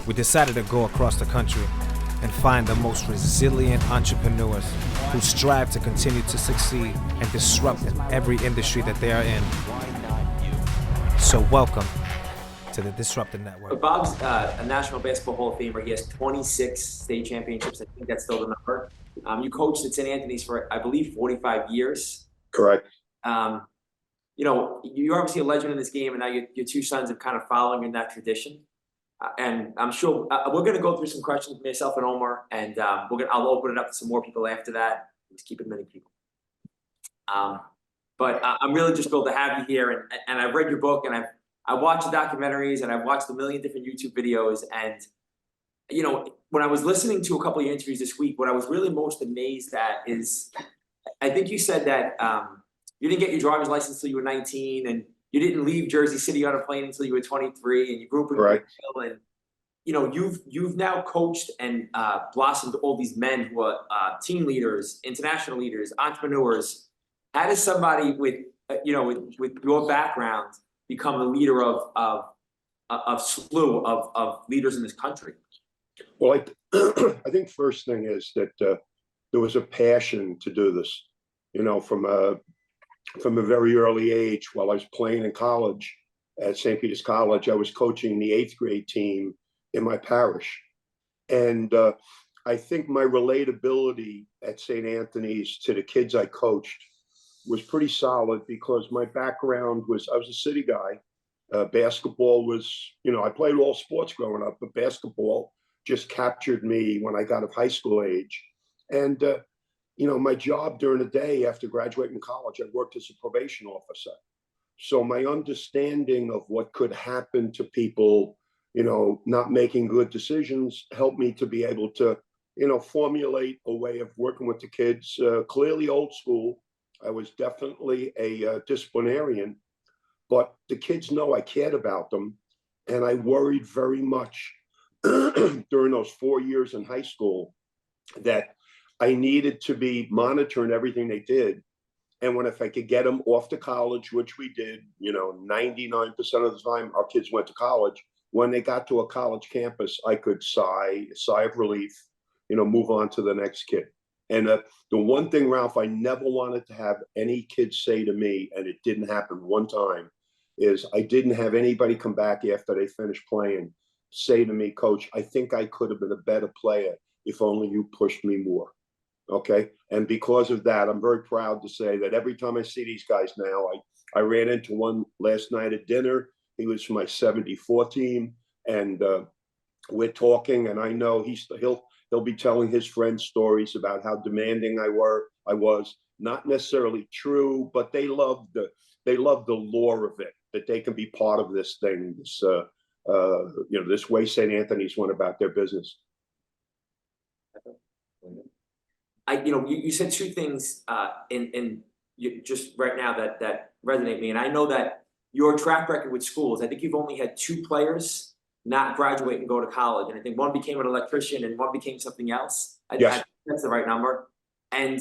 we decided to go across the country and find the most resilient entrepreneurs who strive to continue to succeed and disrupt in every industry that they are in. So welcome to the Disruptor Network. Bob's a National Basketball Hall of Famer. He has 26 state championships. I think that's still the number. You coached at St. Anthony's for, I believe, 45 years. Correct. You know, you're obviously a legend in this game, and now your two sons are kind of following in that tradition. And I'm sure we're going to go through some questions with myself and Omer, and I'll open it up to some more people after that. Just keep it many people. But I'm really just thrilled to have you here. And I've read your book, and I watched the documentaries, and I've watched a million different YouTube videos. And, you know, when I was listening to a couple of your interviews this week, what I was really most amazed at is, I think you said that you didn't get your driver's license until you were 19, and you didn't leave Jersey City on a plane until you were 23, and you grew up in Greenville, and you know you've now coached and blossomed all these men who are team leaders, international leaders, entrepreneurs. How does somebody with your background become the leader of slew of leaders in this country? Well, I think first thing is that there was a passion to do this. You know, from a very early age, while I was playing in college at St. Peter's College, I was coaching the 8th grade team in my parish. And I think my relatability at St. Anthony's to the kids I coached was pretty solid because my background was, I was a city guy. Basketball was, you know, I played all sports growing up, but basketball just captured me when I got of high school age. And, you know, my job during the day after graduating college, I worked as a probation officer. So my understanding of what could happen to people, you know, not making good decisions helped me to be able to, you know, formulate a way of working with the kids. Clearly old school. I was definitely a disciplinarian, but the kids know I cared about them. And I worried very much during those 4 years in high school that I needed to be monitoring everything they did. And if I could get them off to college, which we did, you know, 99% of the time our kids went to college. When they got to a college campus, I could sigh of relief, you know, move on to the next kid. And the one thing, Ralph, I never wanted to have any kids say to me, and it didn't happen one time, is I didn't have anybody come back after they finished playing, say to me, Coach, I think I could have been a better player if only you pushed me more. Okay. And because of that, I'm very proud to say that every time I see these guys now, I ran into one last night at dinner. He was from my 74 team, and we're talking, and I know he'll be telling his friends stories about how demanding I was. Not necessarily true, but they love the lore of it, that they can be part of this thing, this this way St. Anthony's went about their business. You said two things just right now that resonate with me, and I know that your track record with schools, I think you've only had 2 players not graduate and go to college, and I think one became an electrician and one became something else. Yes. I think that's the right number, and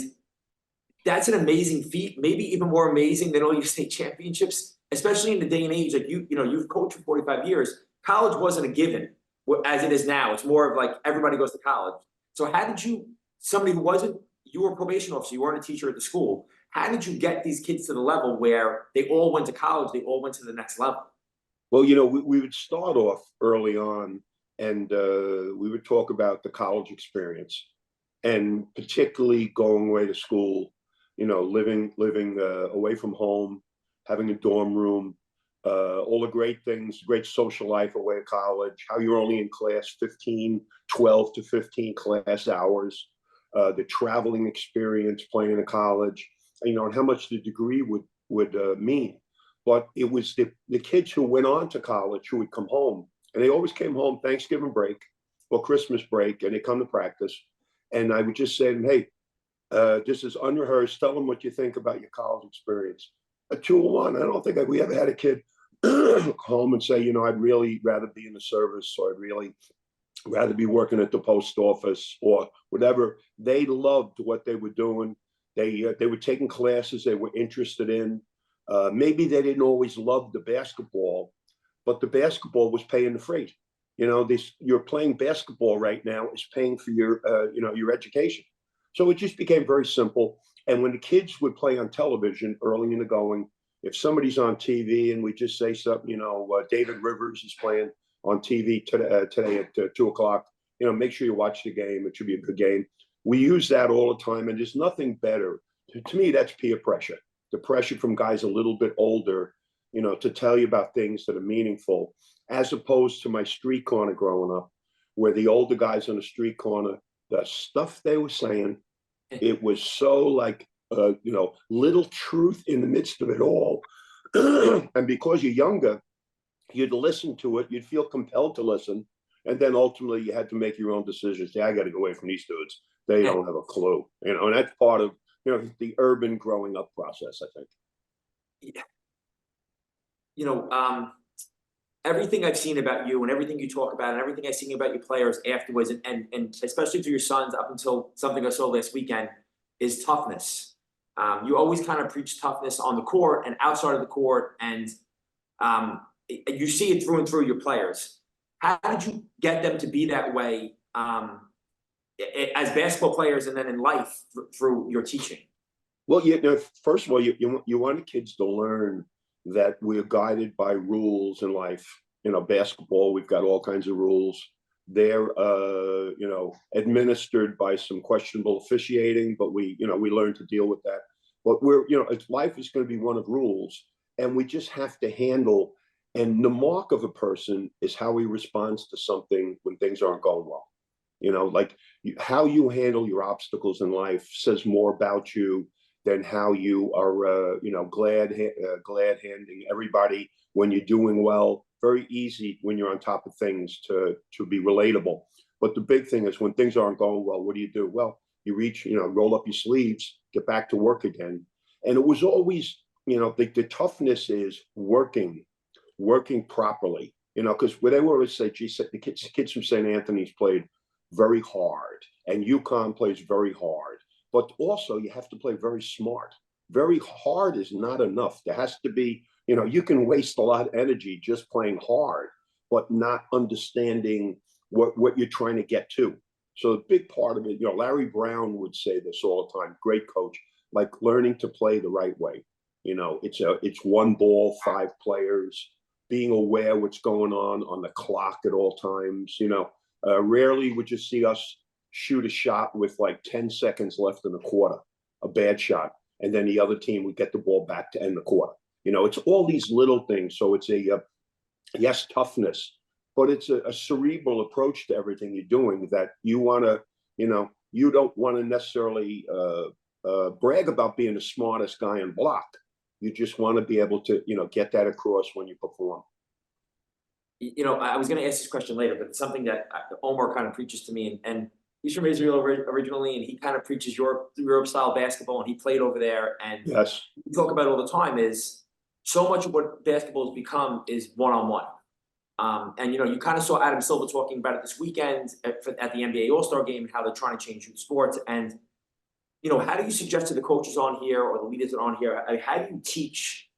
that's an amazing feat, maybe even more amazing than all your state championships, especially in the day and age. Like you've coached for 45 years. College wasn't a given as it is now. It's more of like everybody goes to college. So how did somebody who you were a probation officer, you weren't a teacher at the school, how did you get these kids to the level where they all went to college, they all went to the next level? Well, you know, we would start off early on, and we would talk about the college experience, and particularly going away to school, you know, living away from home, having a dorm room, all the great things, great social life away at college, how you're only in class 12 to 15 class hours, the traveling experience playing in college, you know, and how much the degree would mean. But it was the kids who went on to college who would come home, and they always came home Thanksgiving break or Christmas break, and they come to practice. And I would just say to them, hey, this is unrehearsed. Tell them what you think about your college experience. A 2-1. I don't think we ever had a kid home and say, you know, I'd really rather be in the service, or I'd really rather be working at the post office or whatever. They loved what they were doing. They were taking classes they were interested in. Maybe they didn't always love the basketball, but the basketball was paying the freight. This, you're playing basketball right now is paying for your, your education. So it just became very simple. And when the kids would play on television early in the going, if somebody's on TV and we just say something, David Rivers is playing on TV today at 2 o'clock, make sure you watch the game. It should be a good game. We use that all the time. And there's nothing better. To me, that's peer pressure. The pressure from guys a little bit older, to tell you about things that are meaningful, as opposed to my street corner growing up, where the older guys on the street corner, the stuff they were saying, it was so like, little truth in the midst of it all. And because you're younger, you'd listen to it, you'd feel compelled to listen. And then ultimately you had to make your own decisions. Yeah, I got to go away from these dudes. They don't have a clue, and that's part of, the urban growing up process, I think. Yeah. Everything I've seen about you and everything you talk about and everything I've seen about your players afterwards, and especially through your sons up until something I saw last weekend, is toughness. You always kind of preach toughness on the court and outside of the court, and you see it through and through your players. How did you get them to be that way as basketball players and then in life through your teaching? Well, first of all, you want the kids to learn that we're guided by rules in life. Basketball, we've got all kinds of rules. They're, administered by some questionable officiating, but we learn to deal with that. But life is going to be one of rules, and we just have to handle. And the mark of a person is how he responds to something when things aren't going well. How you handle your obstacles in life says more about you than how you are, glad handing everybody when you're doing well. Very easy when you're on top of things to be relatable. But the big thing is when things aren't going well, what do? Well, you reach, roll up your sleeves, get back to work again. And it was always, the toughness is working properly, because what they always say, geez, the kids from St. Anthony's played very hard, and UConn plays very hard. But also you have to play very smart. Very hard is not enough. There has to be, you can waste a lot of energy just playing hard, but not understanding what you're trying to get to. So a big part of it, Larry Brown would say this all the time, great coach, like learning to play the right way. It's one ball, 5 players, being aware what's going on the clock at all times. Rarely would you see us shoot a shot with like 10 seconds left in the quarter, a bad shot, and then the other team would get the ball back to end the quarter. It's all these little things. So it's yes, toughness, but it's a cerebral approach to everything you're doing that you want to, you don't want to necessarily brag about being the smartest guy on block. You just want to be able to, get that across when you perform. I was going to ask this question later, but it's something that Omer kind of preaches to me, and he's from Israel originally, and he kind of preaches Europe style basketball, and he played over there. And yes, we talk about it all the time is so much of what basketball has become is one-on-one. And you kind of saw Adam Silver talking about it this weekend at the NBA All-Star Game and how they're trying to change youth sports. And how do you suggest to the coaches on here or the leaders that are on here, how do you teach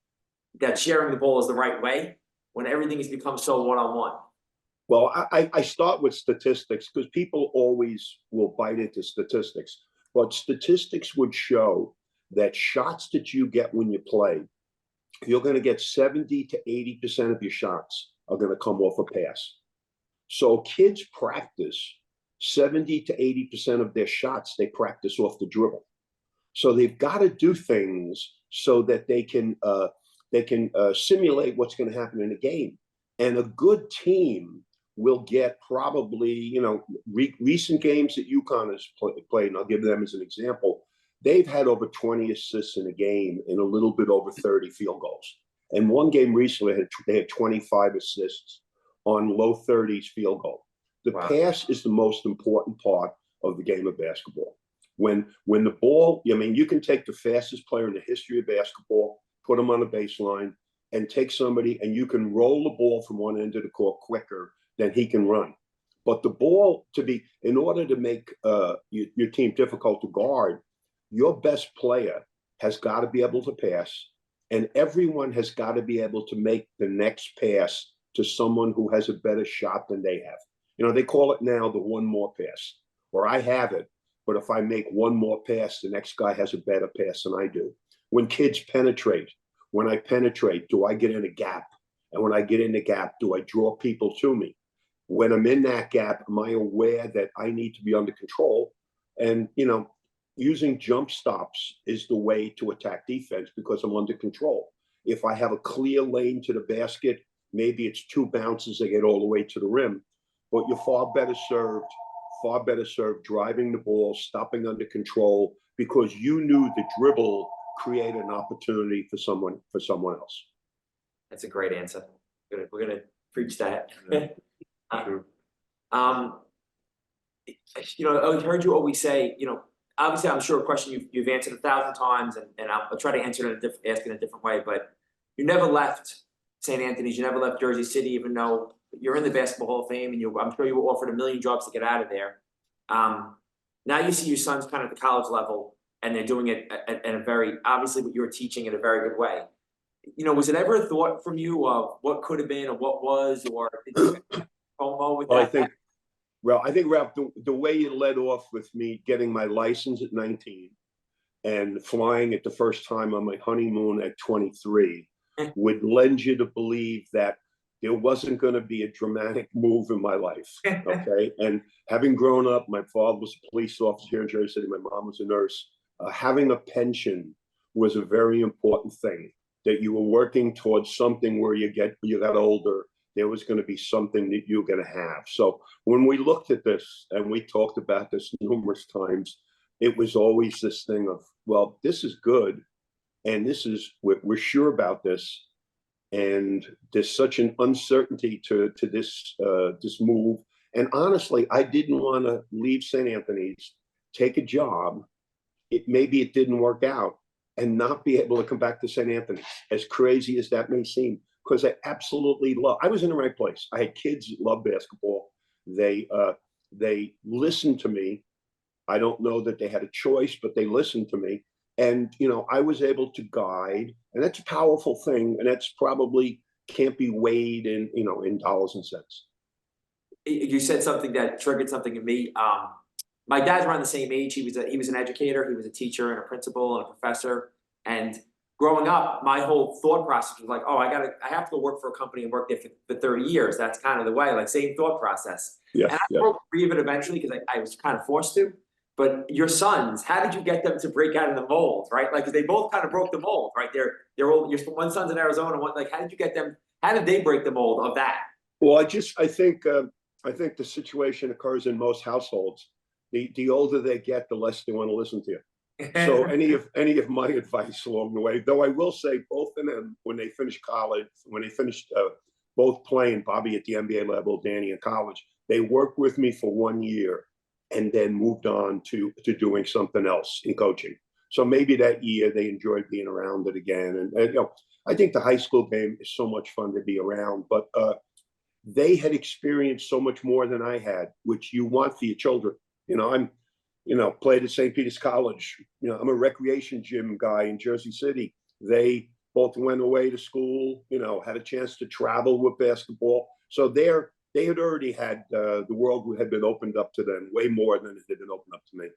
that sharing the ball is the right way when everything has become so one-on-one? Well, I start with statistics because people always will bite into statistics. But statistics would show that shots that you get when you play, you're going to get 70 to 80% of your shots are going to come off a pass. So kids practice 70 to 80% of their shots, they practice off the dribble. So they've got to do things so that they can simulate what's going to happen in a game. And a good team will get probably, recent games that UConn has played, and I'll give them as an example. They've had over 20 assists in a game and a little bit over 30 field goals. And one game recently, they had 25 assists on low 30s field goal. The pass is the most important part of the game of basketball. When the ball, you can take the fastest player in the history of basketball, put them on the baseline, and take somebody, and you can roll the ball from one end of the court quicker than he can run. But the ball, in order to make your team difficult to guard, your best player has got to be able to pass, and everyone has got to be able to make the next pass to someone who has a better shot than they have. You know, they call it now the one more pass, or I have it, but if I make one more pass, the next guy has a better pass than I do. When kids penetrate, when I penetrate, do I get in a gap? And when I get in the gap, do I draw people to me? When I'm in that gap, am I aware that I need to be under control? And, you know, using jump stops is the way to attack defense because I'm under control. If I have a clear lane to the basket, maybe it's 2 bounces that get all the way to the rim, but you're far better served driving the ball, stopping under control, because you knew the dribble created an opportunity for someone else. That's a great answer. We're gonna preach that. You know, I heard you always say, you know, obviously I'm sure a question you've answered 1,000 times, and I'll try to answer it ask it in a different way, but you never left St. Anthony's, you never left Jersey City, even though you're in the Basketball Hall of Fame, and I'm sure you were offered a million jobs to get out of there. Now you see your sons kind of at the college level, and they're doing it at a very, obviously what you were teaching in a very good way. You know, was it ever a thought from you of what could have been or what was, or did you FOMO with that? I think, Ralph, the way you led off with me getting my license at 19 and flying it the first time on my honeymoon at 23 would lend you to believe that there wasn't going to be a dramatic move in my life. Okay. And having grown up, my father was a police officer here in Jersey City. My mom was a nurse. Having a pension was a very important thing, that you were working towards something where you got older, there was going to be something that you're going to have. So when we looked at this, and we talked about this numerous times, it was always this thing of, well, this is good. And we're sure about this. And there's such an uncertainty to this move. And honestly, I didn't want to leave St. Anthony's, take a job. Maybe it didn't work out, and not be able to come back to St. Anthony's, as crazy as that may seem, because I absolutely I was in the right place. I had kids that love basketball. They listened to me. I don't know that they had a choice, but they listened to me. And, you know, I was able to guide, and that's a powerful thing. And that's probably can't be weighed in, you know, in dollars and cents. You said something that triggered something in me. My dad's around the same age. He was an educator. He was a teacher and a principal and a professor. And growing up, my whole thought process was like, oh, I have to go work for a company and work there for 30 years. That's kind of the way, like same thought process. Yeah, and I broke free of it eventually because I was kind of forced to. But your sons, how did you get them to break out of the mold, right? Like, 'cause they both kind of broke the mold, right? They're all, one son's in Arizona, one, like, how did you get them? How did they break the mold of that? Well, I think the situation occurs in most households. The older they get, the less they want to listen to you. So any of my advice along the way, though I will say both of them, when they finished college, when they finished both playing, Bobby at the NBA level, Danny in college, they worked with me for 1 year and then moved on to doing something else in coaching. So maybe that year they enjoyed being around it again. And you know, I think the high school game is so much fun to be around, but they had experienced so much more than I had, which you want for your children. You know, played at St. Peter's College. You know, I'm a recreation gym guy in Jersey City. They both went away to school, you know, had a chance to travel with basketball. So they had already had the world had been opened up to them way more than it had been opened up to me.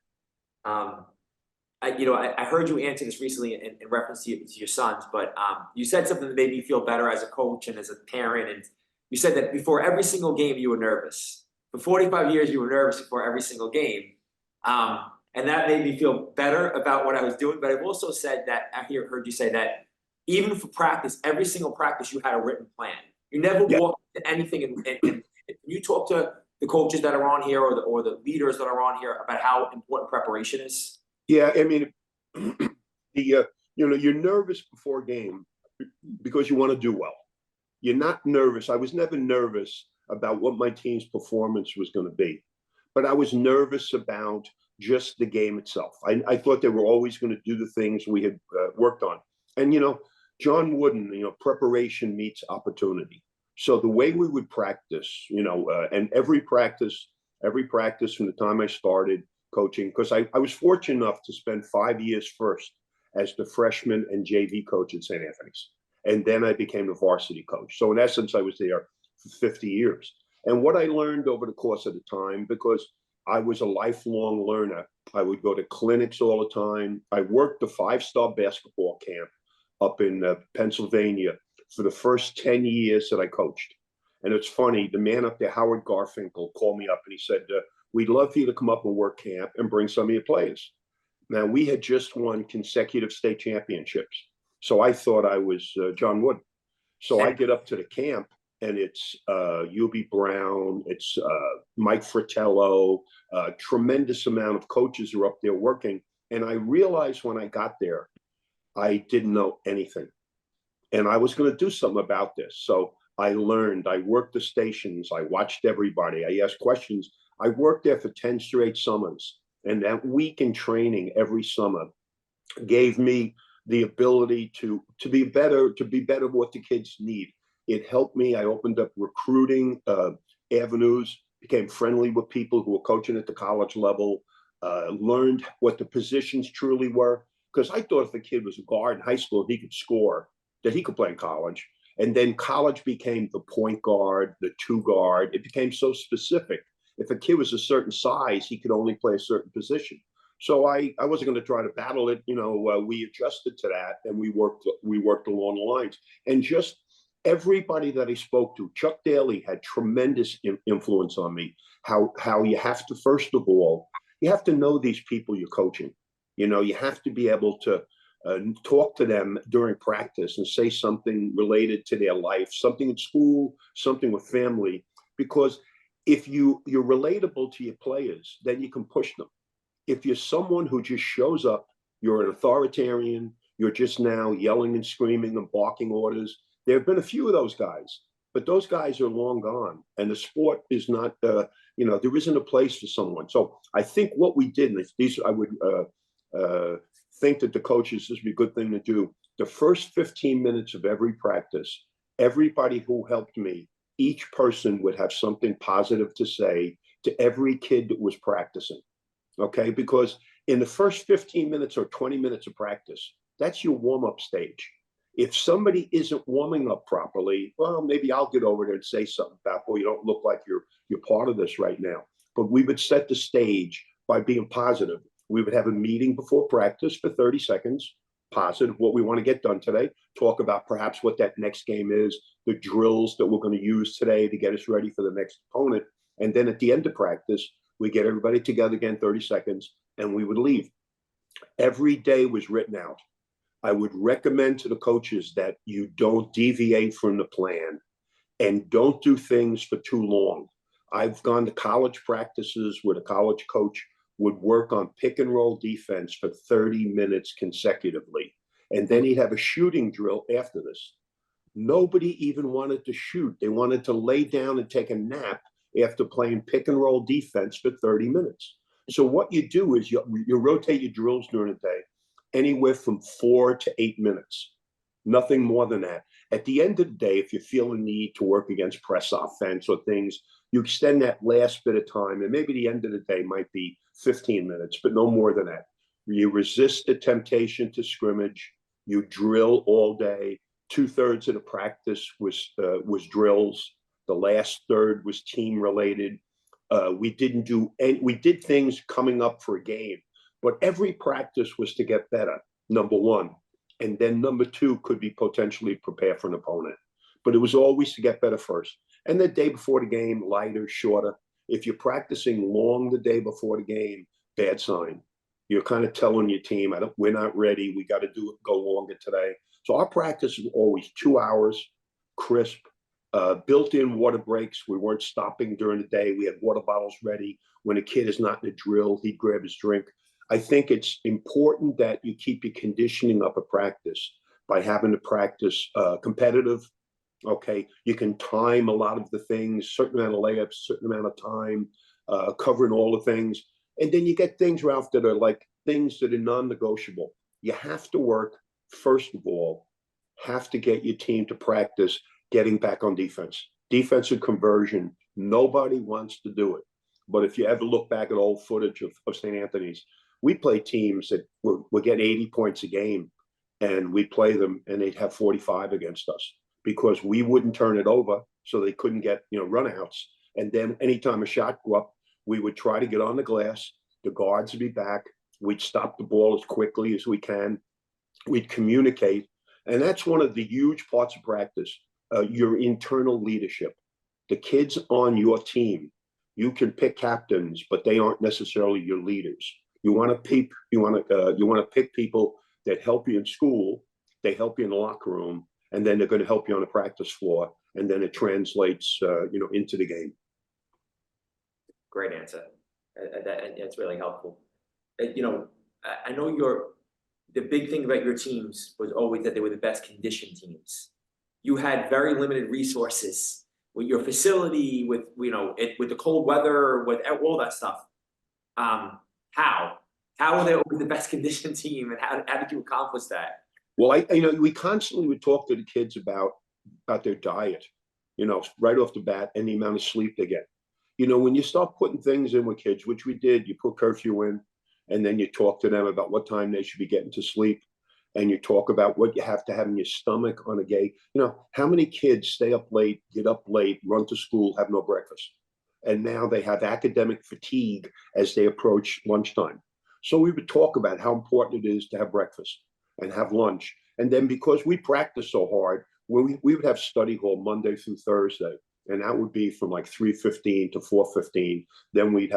I heard you answer this recently in reference to your sons, but you said something that made me feel better as a coach and as a parent. And you said that before every single game, you were nervous. For 45 years, you were nervous before every single game. And that made me feel better about what I was doing. But I've also said that, heard you say that even for practice, every single practice, you had a written plan. You never walked into anything. And you talk to the coaches that are on here or the leaders that are on here about how important preparation is. Yeah, I mean, you're nervous before a game because you want to do well. You're not nervous. I was never nervous about what my team's performance was going to be, but I was nervous about just the game itself. I thought they were always going to do the things we had worked on. And, you know, John Wooden, you know, preparation meets opportunity. So the way we would practice, you know, and every practice from the time I started coaching, because I was fortunate enough to spend 5 years first as the freshman and JV coach at St. Anthony's. And then I became the varsity coach. So in essence, I was there for 50 years. And what I learned over the course of the time, because I was a lifelong learner, I would go to clinics all the time. I worked a 5-star basketball camp up in Pennsylvania for the first 10 years that I coached. And it's funny, the man up there, Howard Garfinkel, called me up and he said, we'd love for you to come up and work camp and bring some of your players. Now, we had just won consecutive state championships. So I thought I was John Wooden. So I get up to the camp and it's UB Brown, it's Mike Fratello, a tremendous amount of coaches are up there working. And I realized when I got there, I didn't know anything. And I was going to do something about this. So I learned, I worked the stations, I watched everybody, I asked questions. I worked there for 10 straight summers. And that week in training every summer gave me the ability to be better what the kids need. It helped me. I opened up recruiting avenues, became friendly with people who were coaching at the college level, learned what the positions truly were. Because I thought if a kid was a guard in high school, he could score, that he could play in college. And then college became the point guard, the 2 guard. It became so specific. If a kid was a certain size, he could only play a certain position. So I wasn't going to try to battle it. We adjusted to that and we worked along the lines. And just everybody that I spoke to, Chuck Daly had tremendous influence on me. How you have to, first of all, you have to know these people you're coaching. You have to be able to talk to them during practice and say something related to their life, something in school, something with family, because if you're relatable to your players, then you can push them. If you're someone who just shows up, you're an authoritarian, you're just now yelling and screaming and barking orders. There have been a few of those guys, but those guys are long gone. And the sport is not, there isn't a place for someone. So I think what we did, and I would think that the coaches, this would be a good thing to do. The first 15 minutes of every practice, everybody who helped me, each person would have something positive to say to every kid that was practicing, okay? Because in the first 15 minutes or 20 minutes of practice, that's your warm-up stage. If somebody isn't warming up properly, well, maybe I'll get over there and say something about, well, you don't look like you're part of this right now. But we would set the stage by being positive. We would have a meeting before practice for 30 seconds, positive, what we want to get done today, talk about perhaps what that next game is, the drills that we're going to use today to get us ready for the next opponent. And then at the end of practice, we get everybody together again, 30 seconds, and we would leave. Every day was written out. I would recommend to the coaches that you don't deviate from the plan and don't do things for too long. I've gone to college practices where the college coach would work on pick and roll defense for 30 minutes consecutively. And then he'd have a shooting drill after this. Nobody even wanted to shoot. They wanted to lay down and take a nap after playing pick and roll defense for 30 minutes. So what you do is you rotate your drills during the day anywhere from 4 to 8 minutes, nothing more than that. At the end of the day, if you feel a need to work against press offense or things, you extend that last bit of time, and maybe the end of the day might be 15 minutes, but no more than that. You resist the temptation to scrimmage. You drill all day. 2/3 of the practice was drills. The last third was team related. We did things coming up for a game, but every practice was to get better, number one. And then number two could be potentially prepare for an opponent. But it was always to get better first. And the day before the game, lighter, shorter. If you're practicing long the day before the game, bad sign. You're kind of telling your team, we're not ready. We got to go longer today. So our practice was always 2 hours, crisp, built-in water breaks. We weren't stopping during the day. We had water bottles ready. When a kid is not in a drill, he'd grab his drink. I think it's important that you keep your conditioning up at practice by having to practice competitive. Okay, you can time a lot of the things, certain amount of layups, certain amount of time, covering all the things. And then you get things, Ralph, that are like things that are non-negotiable. You have to work, first of all, have to get your team to practice getting back on defense. Defensive conversion, nobody wants to do it. But if you ever look back at old footage of St. Anthony's, we play teams that would get 80 points a game, and we play them and they'd have 45 against us because we wouldn't turn it over, so they couldn't get, runouts. And then anytime a shot go up, we would try to get on the glass. The guards would be back. We'd stop the ball as quickly as we can. We'd communicate. And that's one of the huge parts of practice, your internal leadership. The kids on your team, you can pick captains, but they aren't necessarily your leaders. You want to pick people that help you in school, they help you in the locker room, and then they're going to help you on the practice floor, and then it translates, into the game. Great answer. That's really helpful. I know the big thing about your teams was always that they were the best conditioned teams. You had very limited resources with your facility, with the cold weather, with all that stuff. How were they always the best conditioned team, and how did you accomplish that? Well, we constantly would talk to the kids about their diet, right off the bat, and the amount of sleep they get. When you start putting things in with kids, which we did, you put curfew in, and then you talk to them about what time they should be getting to sleep, and you talk about what you have to have in your stomach on a day. How many kids stay up late, get up late, run to school, have no breakfast, and now they have academic fatigue as they approach lunchtime. So we would talk about how important it is to have breakfast and have lunch. And then because we practice so hard, we would have study hall Monday through Thursday, and that would be from like 3:15 to 4:15. Then we'd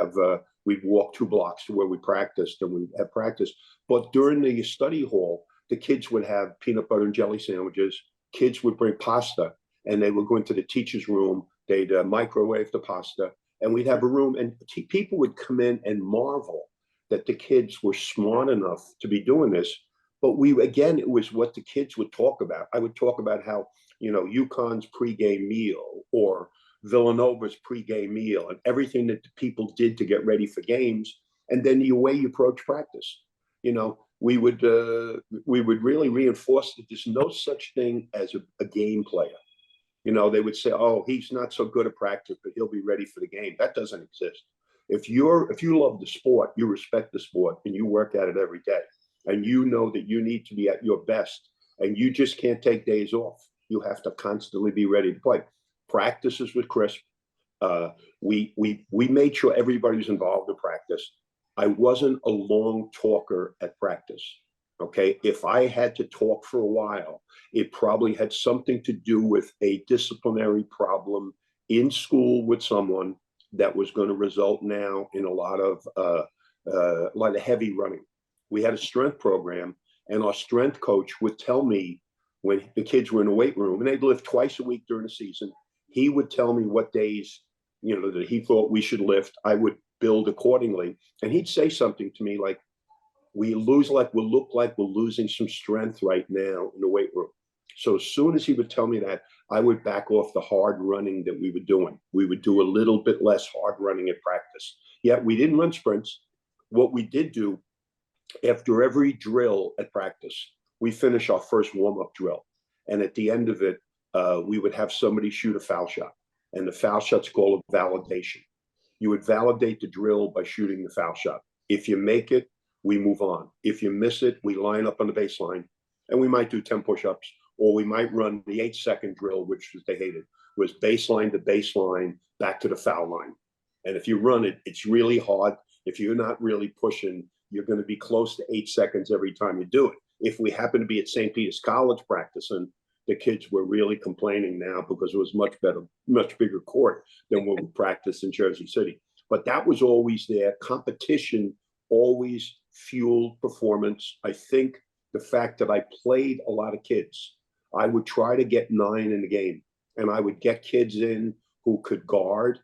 walk 2 blocks to where we practiced, and we'd have practice. But during the study hall, the kids would have peanut butter and jelly sandwiches. Kids would bring pasta, and they would go into the teacher's room. They'd microwave the pasta, and we'd have a room, and people would come in and marvel that the kids were smart enough to be doing this. But it was what the kids would talk about. I would talk about how, UConn's pregame meal or Villanova's pregame meal, and everything that the people did to get ready for games, and then the way you approach practice. We would really reinforce that there's no such thing as a game player. They would say, "Oh, he's not so good at practice, but he'll be ready for the game." That doesn't exist. If you love the sport, you respect the sport, and you work at it every day, and you know that you need to be at your best, and you just can't take days off. You have to constantly be ready to play. Practices with Chris. We made sure everybody was involved in practice. I wasn't a long talker at practice. Okay, if I had to talk for a while, it probably had something to do with a disciplinary problem in school with someone that was going to result now in a lot of heavy running. We had a strength program, and our strength coach would tell me when the kids were in the weight room, and they'd lift twice a week during the season. He would tell me what days, that he thought we should lift. I would build accordingly, and he'd say something to me like, "We look like we're losing some strength right now in the weight room." So as soon as he would tell me that, I would back off the hard running that we were doing. We would do a little bit less hard running at practice. Yeah, we didn't run sprints. What we did do, after every drill at practice, we finish our first warm-up drill. And at the end of it, we would have somebody shoot a foul shot. And the foul shot's called a validation. You would validate the drill by shooting the foul shot. If you make it, we move on. If you miss it, we line up on the baseline, and we might do 10 push-ups, or we might run the 8-second drill, which they hated, was baseline to baseline, back to the foul line. And if you run it, it's really hard. If you're not really pushing, you're going to be close to 8 seconds every time you do it. If we happen to be at St. Peter's College practicing, the kids were really complaining now because it was much bigger court than what we practiced in Jersey City. But that was always there. Competition always fueled performance. I think the fact that I played a lot of kids, I would try to get 9 in the game, and I would get kids in who could guard,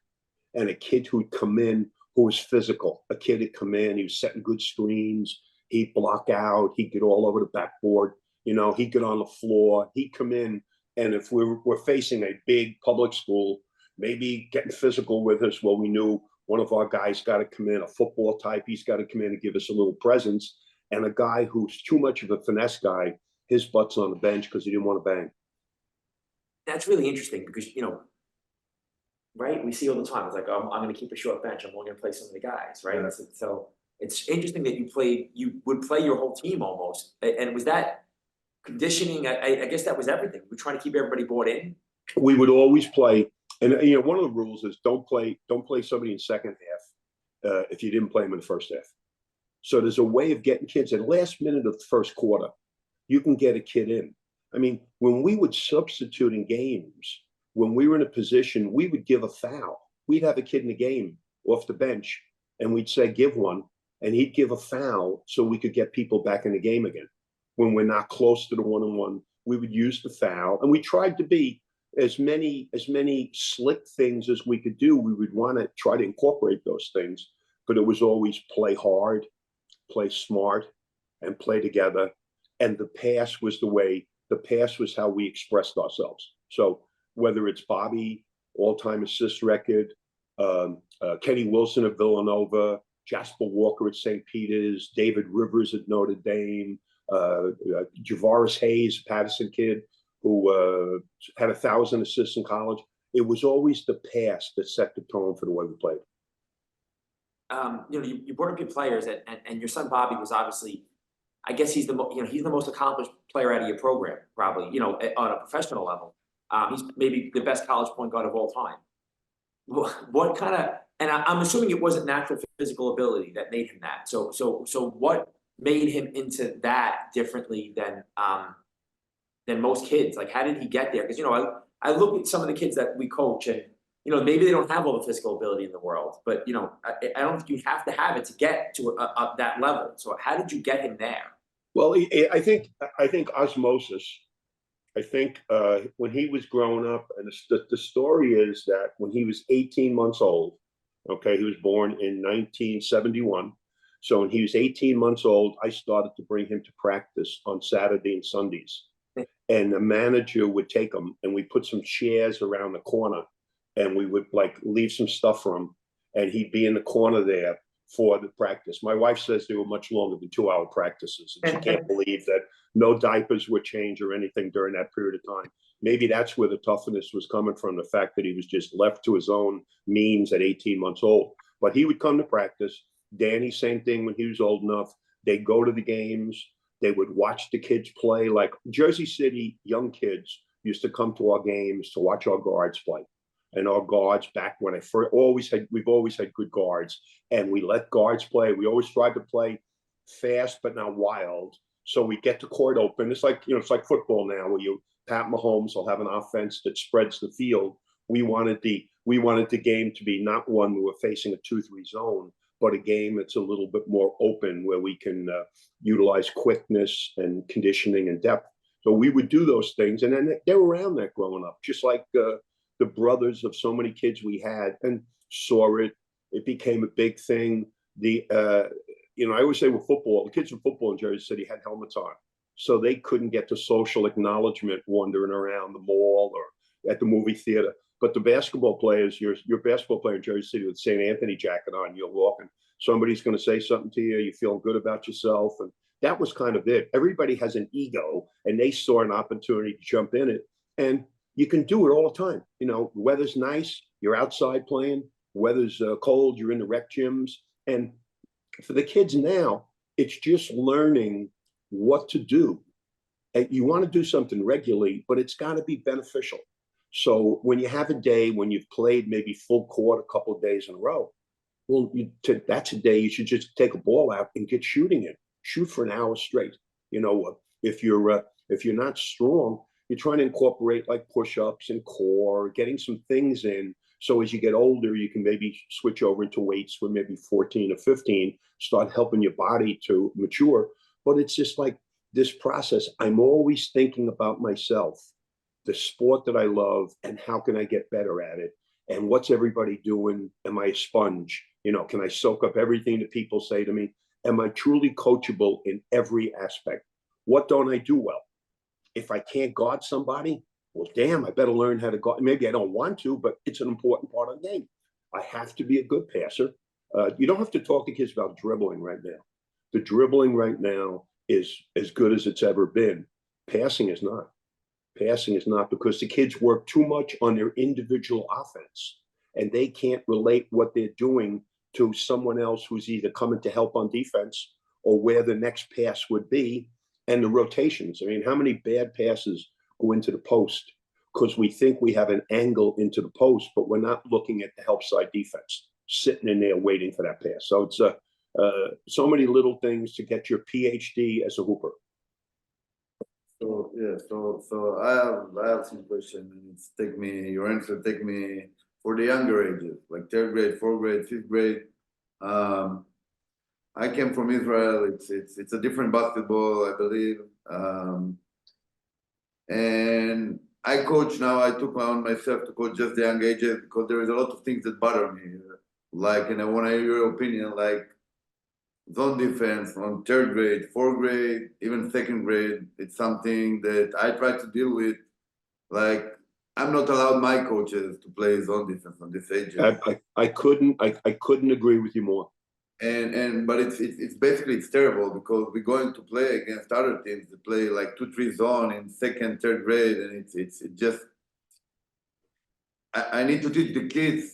and a kid who'd come in who was physical. A kid had come in, he was setting good screens, he'd block out, he'd get all over the backboard, he'd get on the floor, he'd come in, and if we're facing a big public school, maybe getting physical with us, well, we knew one of our guys got to come in, a football type, he's got to come in and give us a little presence, and a guy who's too much of a finesse guy, his butt's on the bench because he didn't want to bang. That's really interesting because, right? We see all the time. It's like, oh, I'm going to keep a short bench. I'm only going to play some of the guys, right? Yeah. So it's interesting that you would play your whole team almost. And was that conditioning. I guess that was everything. We're trying to keep everybody bought in. We would always play, and one of the rules is don't play somebody in second half if you didn't play them in the first half. So there's a way of getting kids in last minute of the first quarter. You can get a kid in. I mean, when we would substitute in games, when we were in a position, we would give a foul. We'd have a kid in the game off the bench, and we'd say, give one, and he'd give a foul so we could get people back in the game again. When we're not close to the 1-on-1, we would use the foul, and we tried to be as many slick things as we could do. We would want to try to incorporate those things, but it was always play hard, play smart, and play together. And the pass was how we expressed ourselves. So whether it's Bobby, all-time assist record, Kenny Wilson at Villanova, Jasper Walker at St. Peter's, David Rivers at Notre Dame, Javaris Hayes, Patterson kid, who had 1,000 assists in college. It was always the pass that set the tone for the way we played. You brought up your players, and your son Bobby was obviously, I guess he's the most accomplished player out of your program, probably, on a professional level. He's maybe the best college point guard of all time. What kind of, and I'm assuming it wasn't natural physical ability that made him that. So what made him into that differently than most kids? Like, how did he get there? Because, I look at some of the kids that we coach, and, maybe they don't have all the physical ability in the world, but, I don't think you have to have it to get to that level. So how did you get him there? Well, I think osmosis. I think when he was growing up, and the story is that when he was 18 months old, okay, he was born in 1971. So when he was 18 months old, I started to bring him to practice on Saturday and Sundays. And the manager would take him, and we put some chairs around the corner, and we would leave some stuff for him, and he'd be in the corner there for the practice. My wife says they were much longer than 2-hour practices, and she can't believe that no diapers were changed or anything during that period of time. Maybe that's where the toughness was coming from, the fact that he was just left to his own means at 18 months old. But he would come to practice. Danny, same thing when he was old enough. They'd go to the games. They would watch the kids play. Like Jersey City young kids used to come to our games to watch our guards play. And our guards, back when we've always had good guards, and we let guards play. We always tried to play fast but not wild, so we get the court open. It's like it's like football now, where Pat Mahomes will have an offense that spreads the field. We wanted the game to be not one where we're facing a 2-3 zone, but a game that's a little bit more open, where we can utilize quickness and conditioning and depth. So we would do those things, and then they were around that growing up, just like the brothers of so many kids we had, and saw it. It became a big thing. I always say with football, the kids in football in Jersey City had helmets on, so they couldn't get the social acknowledgement wandering around the mall or at the movie theater. But the basketball players, your basketball player in Jersey City with St. Anthony jacket on, you're walking, somebody's going to say something to you, you're feeling good about yourself, and that was kind of it. Everybody has an ego, and they saw an opportunity to jump in it, and you can do it all the time. The weather's nice, you're outside playing. Weather's cold, you're in the rec gyms. And for the kids now, it's just learning what to do. And you want to do something regularly, but it's got to be beneficial. So when you have a day when you've played maybe full court a couple of days in a row, well, that's a day you should just take a ball out and get shooting it. Shoot for an hour straight. If you're not strong, you're trying to incorporate like push-ups and core, getting some things in. So as you get older, you can maybe switch over into weights when maybe 14 or 15, start helping your body to mature. But it's just like this process. I'm always thinking about myself, the sport that I love, and how can I get better at it? And what's everybody doing? Am I a sponge? Can I soak up everything that people say to me? Am I truly coachable in every aspect? What don't I do well? If I can't guard somebody, well, damn, I better learn how to guard. Maybe I don't want to, but it's an important part of the game. I have to be a good passer. You don't have to talk to kids about dribbling right now. The dribbling right now is as good as it's ever been. Passing is not. Passing is not, because the kids work too much on their individual offense, and they can't relate what they're doing to someone else who's either coming to help on defense or where the next pass would be. And the rotations. I mean, how many bad passes go into the post because we think we have an angle into the post, but we're not looking at the help side defense sitting in there waiting for that pass. So it's so many little things to get your PhD as a hooper. So yeah, so I have some question, and it's your answer take me for the younger ages, like third grade, fourth grade, fifth grade. I came from Israel. It's a different basketball, I believe. And I coach now. I took on myself to coach just the young ages because there is a lot of things that bother me. Like, and I want to hear your opinion, like zone defense on third grade, fourth grade, even second grade. It's something that I try to deal with. Like, I'm not allowed my coaches to play zone defense on this age. I couldn't agree with you more. But it's basically it's terrible because we're going to play against other teams that play like 2-3 zone in second, third grade, and it's just I need to teach the kids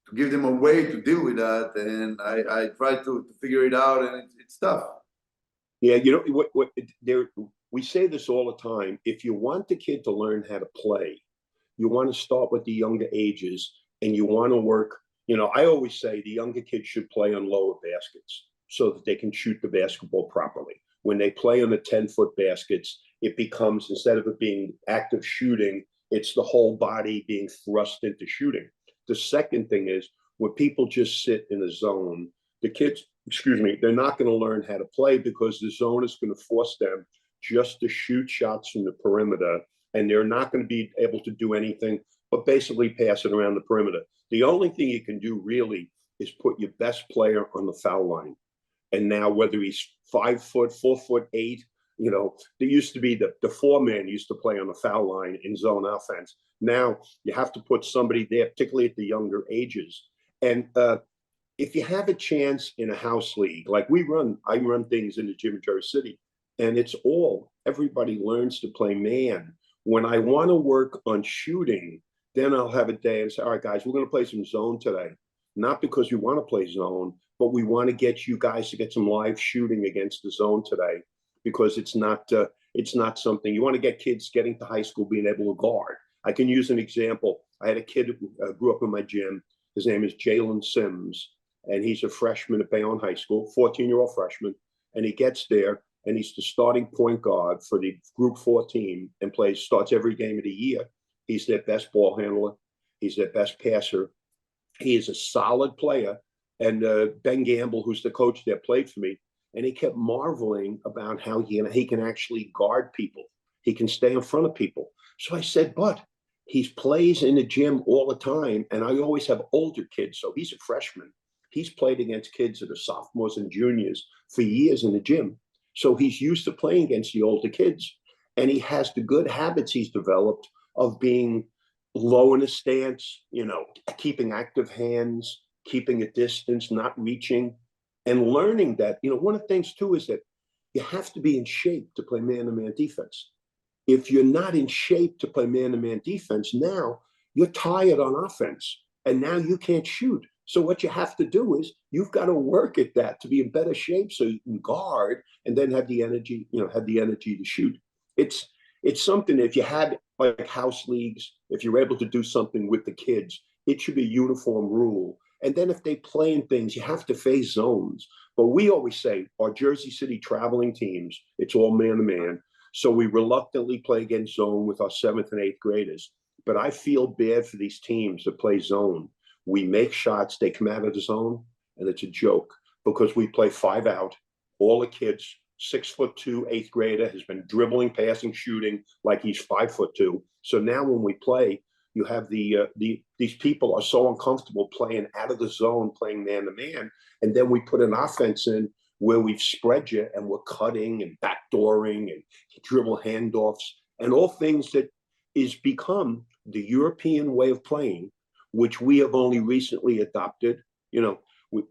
to give them a way to deal with that, and I try to figure it out, and it's tough. Yeah, you know what we say this all the time. If you want the kid to learn how to play, you want to start with the younger ages, and you want to work. You know, I always say the younger kids should play on lower baskets so that they can shoot the basketball properly. When they play on the 10-foot baskets, it becomes, instead of it being active shooting, it's the whole body being thrust into shooting. The second thing is when people just sit in a zone, the kids, they're not going to learn how to play because the zone is going to force them just to shoot shots from the perimeter, and they're not going to be able to do anything but basically pass it around the perimeter. The only thing you can do really is put your best player on the foul line. And now whether he's 5 foot, 4'8", you know, there used to be the 4-man used to play on the foul line in zone offense. Now you have to put somebody there, particularly at the younger ages. And if you have a chance in a house league, like I run things in the gym in Jersey City, and everybody learns to play man. When I want to work on shooting, then I'll have a day and say, all right, guys, we're going to play some zone today. Not because we want to play zone, but we want to get you guys to get some live shooting against the zone today, because it's not something you want to get kids getting to high school being able to guard. I can use an example. I had a kid who grew up in my gym. His name is Jalen Sims, and he's a freshman at Bayonne High School, 14-year-old freshman. And he gets there, and he's the starting point guard for the Group 4 team and starts every game of the year. He's their best ball handler. He's their best passer. He is a solid player. And Ben Gamble, who's the coach there, played for me. And he kept marveling about how he can actually guard people. He can stay in front of people. So I said, but he plays in the gym all the time. And I always have older kids. So he's a freshman. He's played against kids that are sophomores and juniors for years in the gym. So he's used to playing against the older kids. And he has the good habits he's developed of being low in a stance, you know, keeping active hands, keeping a distance, not reaching, and learning that, you know, one of the things too is that you have to be in shape to play man-to-man defense. If you're not in shape to play man-to-man defense, now you're tired on offense, and now you can't shoot. So what you have to do is you've got to work at that to be in better shape so you can guard and then have the energy, to shoot. It's something, if you had like house leagues, if you're able to do something with the kids, it should be a uniform rule. And then if they play in things, you have to face zones. But we always say our Jersey City traveling teams, it's all man-to-man. So we reluctantly play against zone with our 7th and 8th graders. But I feel bad for these teams that play zone. We make shots, they come out of the zone, and it's a joke because we play 5 out. All the kids, 6'2", 8th grader, has been dribbling, passing, shooting like he's 5'2". So now when we play, you have these people are so uncomfortable playing out of the zone, playing man-to-man, and then we put an offense in where we've spread you and we're cutting and backdooring and dribble handoffs and all things that is become the European way of playing, which we have only recently adopted. You know,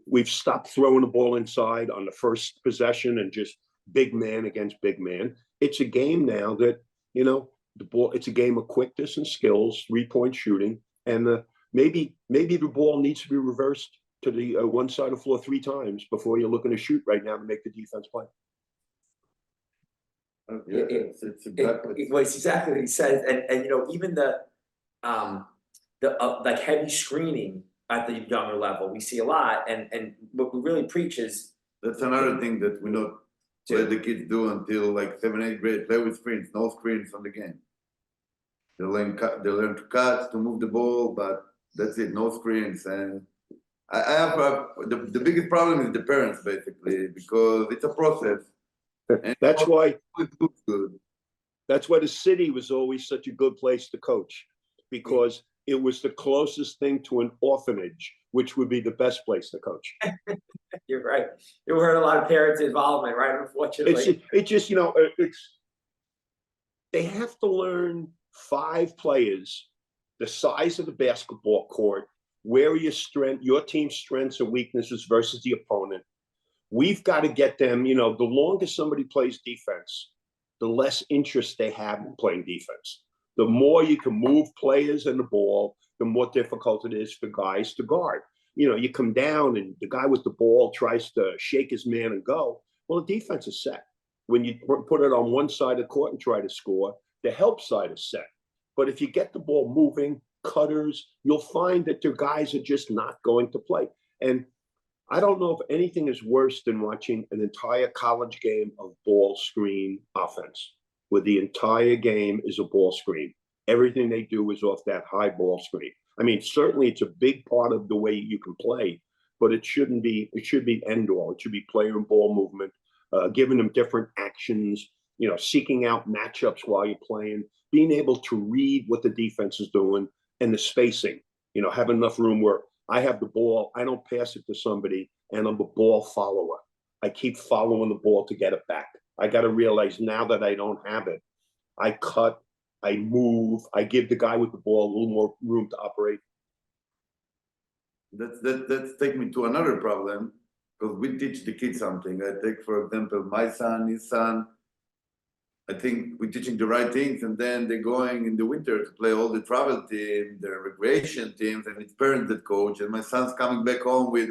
we've stopped throwing the ball inside on the first possession and just big man against big man. It's a game now that, you know, it's a game of quickness and skills, 3-point shooting, and maybe the ball needs to be reversed to the one side of the floor 3 times before you're looking to shoot right now to make the defense play. Yeah, it's exactly. Well, it's exactly what he says, and you know, even the like heavy screening at the younger level, we see a lot, and what we really preach is That's another thing that we not let the kids do until like 7th, 8th grade. Play with screens, no screens on the game. They learn to cut, to move the ball, but that's it, no screens. And I have the biggest problem is the parents basically, because it's a process. And That's why it looks good. That's why the city was always such a good place to coach, because it was the closest thing to an orphanage, which would be the best place to coach. you're right. You heard a lot of parents' involvement, right? Unfortunately, It's just, you know, they have to learn 5 players, the size of the basketball court, where are your team's strengths and weaknesses versus the opponent. We've got to get them, you know, the longer somebody plays defense, the less interest they have in playing defense. The more you can move players and the ball, the more difficult it is for guys to guard. You know, you come down and the guy with the ball tries to shake his man and go. Well, the defense is set. When you put it on one side of the court and try to score, the help side is set. But if you get the ball moving, cutters, you'll find that their guys are just not going to play. And I don't know if anything is worse than watching an entire college game of ball screen offense, where the entire game is a ball screen. Everything they do is off that high ball screen. I mean, certainly it's a big part of the way you can play, but it shouldn't be, it should be end all. It should be player and ball movement, giving them different actions, you know, seeking out matchups while you're playing, being able to read what the defense is doing and the spacing, you know, have enough room where I have the ball, I don't pass it to somebody, and I'm a ball follower. I keep following the ball to get it back. I got to realize now that I don't have it, I cut, I move, I give the guy with the ball a little more room to operate. That's take me to another problem, because we teach the kids something. I take, for example, my son, his son. I think we're teaching the right things, and then they're going in the winter to play all the travel teams, the recreation teams, and it's parents that coach. And my son's coming back home with,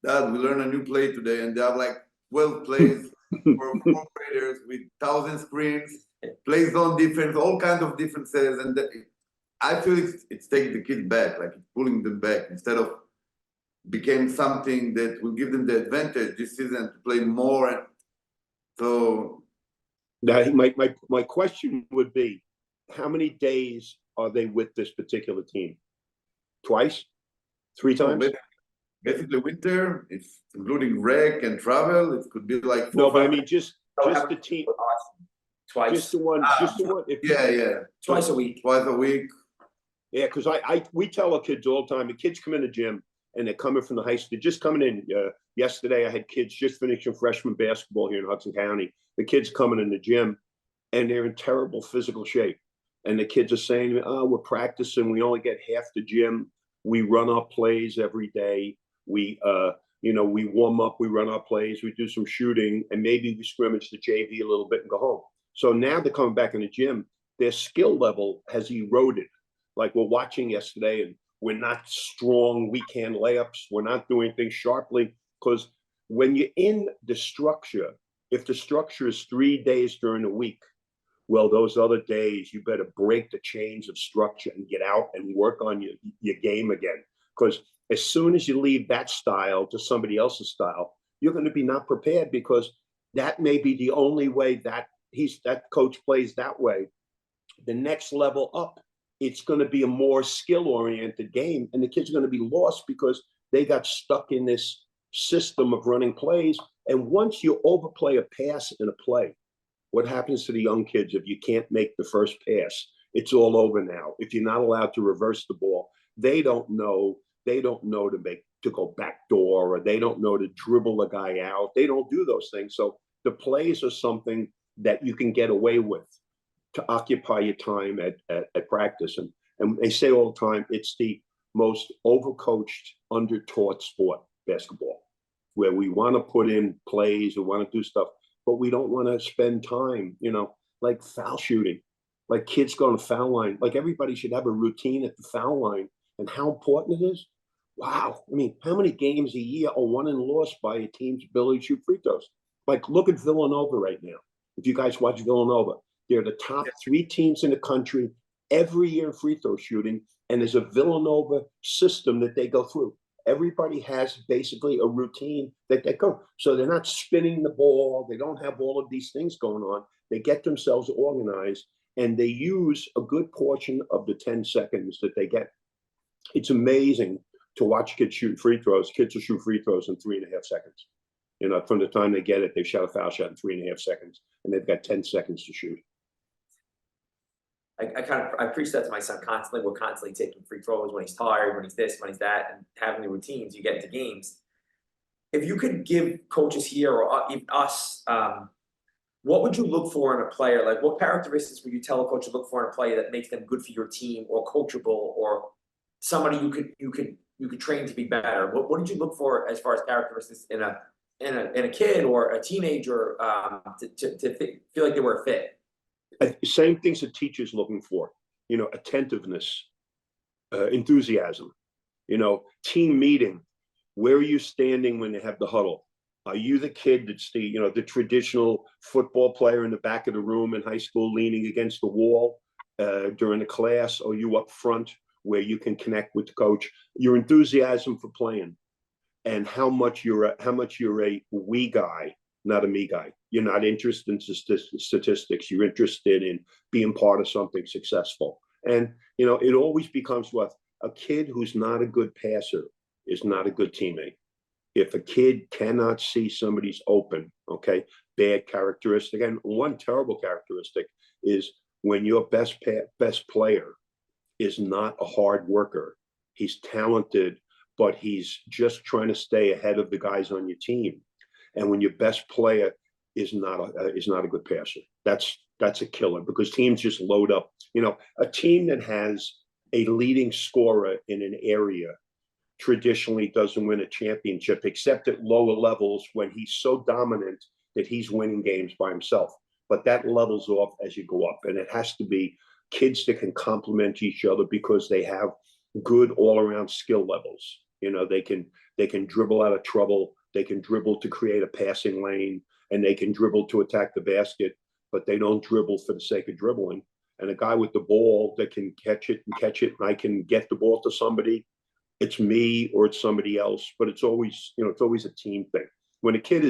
Dad, we learned a new play today, and they have like 12 plays for 4 graders with 1,000 screens, plays on defense, all kinds of differences. And I feel it's taking the kids back, like it's pulling them back, instead of became something that will give them the advantage this season to play more. And so now, my question would be, how many days are they with this particular team? Twice? 3 times? Basically winter, it's including rec and travel. It could be like 4, no, but I 5 mean just the team. twice. Just the one. Just the one. yeah. Twice a week. Twice a week. Yeah, because we tell our kids all the time. The kids come in the gym and they're coming from the high school. They're just coming in. Yesterday, I had kids just finishing freshman basketball here in Hudson County. The kids coming in the gym, and they're in terrible physical shape. And the kids are saying, "Oh, we're practicing. We only get half the gym. We run our plays every day. We, we warm up. We run our plays. We do some shooting, and maybe we scrimmage the JV a little bit and go home." So now they're coming back in the gym. Their skill level has eroded. Like we're watching yesterday, and we're not strong weekend layups. We're not doing things sharply, because when you're in the structure, if the structure is 3 days during the week, well, those other days, you better break the chains of structure and get out and work on your game again. Because as soon as you leave that style to somebody else's style, you're going to be not prepared, because that may be the only way that that coach plays that way. The next level up, it's going to be a more skill-oriented game, and the kids are going to be lost because they got stuck in this system of running plays. And once you overplay a pass in a play, what happens to the young kids if you can't make the first pass? It's all over now. If you're not allowed to reverse the ball, they don't know to go backdoor, or they don't know to dribble a guy out. They don't do those things. So the plays are something that you can get away with to occupy your time at practice. And they say all the time, it's the most overcoached, undertaught sport, basketball, where we want to put in plays, we want to do stuff, but we don't want to spend time, like foul shooting, like kids going to foul line. Like everybody should have a routine at the foul line, and how important it is. Wow. I mean, how many games a year are won and lost by a team's ability to shoot free throws? Like, look at Villanova right now. If you guys watch Villanova, they're the top 3 teams in the country every year in free throw shooting. And there's a Villanova system that they go through. Everybody has basically a routine that they go. So they're not spinning the ball. They don't have all of these things going on. They get themselves organized, and they use a good portion of the 10 seconds that they get. It's amazing to watch kids shoot free throws. Kids will shoot free throws in 3.5 seconds. You know, from the time they get it, they shot a foul shot in 3.5 seconds, and they've got 10 seconds to shoot. I preach that to my son constantly. We're constantly taking free throws when he's tired, when he's this, when he's that, and having the routines. You get into games. If you could give coaches here or even us, what would you look for in a player? Like, what characteristics would you tell a coach to look for in a player that makes them good for your team, or coachable, or somebody you could train to be better? What did you look for as far as characteristics in a kid or a teenager to feel like they were a fit? Same things that teachers looking for, you know, attentiveness, enthusiasm, you know, team meeting. Where are you standing when they have the huddle? Are you the kid that's the, you know, the traditional football player in the back of the room in high school leaning against the wall during the class? Or are you up front where you can connect with the coach? Your enthusiasm for playing, and how much you're a we guy, not a me guy. You're not interested in statistics. You're interested in being part of something successful. And, you know, it always becomes what? A kid who's not a good passer is not a good teammate. If a kid cannot see somebody's open, okay, bad characteristic. And one terrible characteristic is when your best player is not a hard worker. He's talented, but he's just trying to stay ahead of the guys on your team. And when your best player is not a good passer, that's a killer, because teams just load up. You know, a team that has a leading scorer in an area traditionally doesn't win a championship, except at lower levels when he's so dominant that he's winning games by himself. But that levels off as you go up, and it has to be kids that can complement each other because they have good all-around skill levels. You know, they can dribble out of trouble. They can dribble to create a passing lane, and they can dribble to attack the basket, but they don't dribble for the sake of dribbling. And a guy with the ball that can catch it, and I can get the ball to somebody, it's me or it's somebody else, but it's always, you know, it's always a team thing. When a kid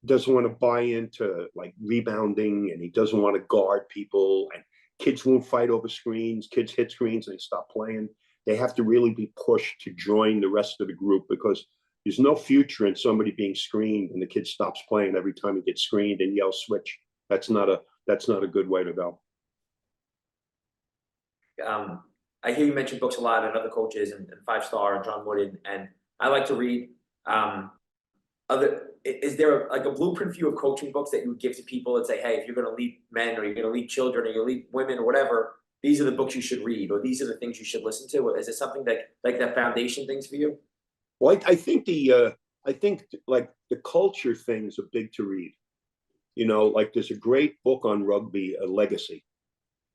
doesn't want to buy into like rebounding, and he doesn't want to guard people, and kids won't fight over screens, kids hit screens and they stop playing. They have to really be pushed to join the rest of the group, because there's no future in somebody being screened and the kid stops playing every time he gets screened and yells switch. That's not a good way to go. I hear you mention books a lot, and other coaches, and Five Star and John Wooden, and I like to read. Is there a blueprint for you of coaching books that you would give to people and say, hey, if you're going to lead men, or you're going to lead children, or you're going to lead women, or whatever, these are the books you should read, or these are the things you should listen to? Is it something that, like, that foundation things for you? Well, I think like the culture things are big to read. You know, like there's a great book on rugby, A Legacy,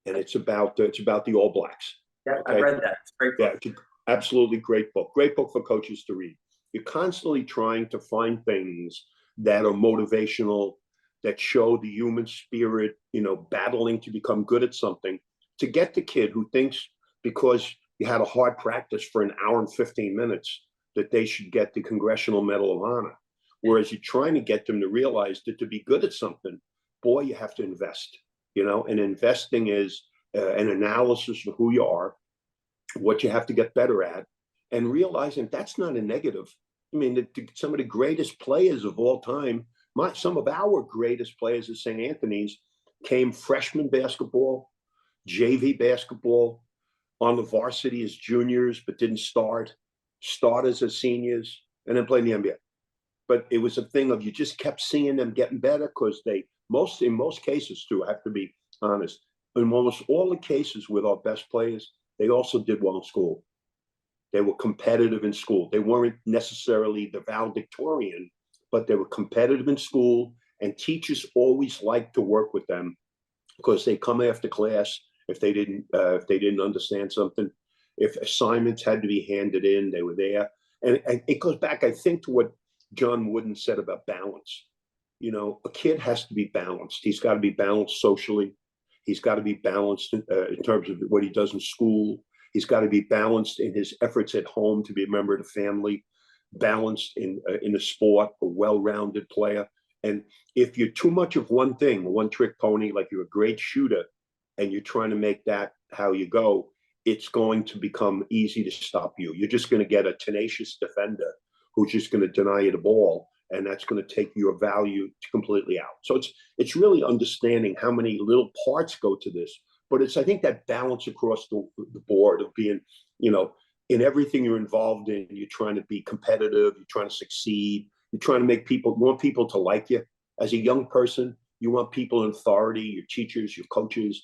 and it's about the All Blacks. Yeah, okay? I read that. It's a great book. Yeah, absolutely great book. Great book for coaches to read. You're constantly trying to find things that are motivational, that show the human spirit, you know, battling to become good at something, to get the kid who thinks because you had a hard practice for an hour and 15 minutes that they should get the Congressional Medal of Honor. Whereas you're trying to get them to realize that to be good at something, boy, you have to invest, you know, and investing is an analysis of who you are, what you have to get better at, and realizing that's not a negative. I mean, some of the greatest players of all time, some of our greatest players at St. Anthony's came freshman basketball, JV basketball, on the varsity as juniors, but didn't start, starters as seniors, and then played in the NBA. But it was a thing of, you just kept seeing them getting better, because in most cases too, I have to be honest, in almost all the cases with our best players, they also did well in school. They were competitive in school. They weren't necessarily the valedictorian, but they were competitive in school, and teachers always liked to work with them because they come after class if they didn't understand something. If assignments had to be handed in, they were there. And it goes back, I think, to what John Wooden said about balance. a kid has to be balanced. He's got to be balanced socially. He's got to be balanced in terms of what he does in school. He's got to be balanced in his efforts at home to be a member of the family, balanced in a sport, a well-rounded player. And if you're too much of one thing, one trick pony, like you're a great shooter, and you're trying to make that how you go, it's going to become easy to stop you. You're just going to get a tenacious defender who's just going to deny you the ball, and that's going to take your value completely out. So it's really understanding how many little parts go to this, but it's, I think, that balance across the board of being, in everything you're involved in, you're trying to be competitive, you're trying to succeed, you're trying to make people, you want people to like you. As a young person, you want people in authority, your teachers, your coaches,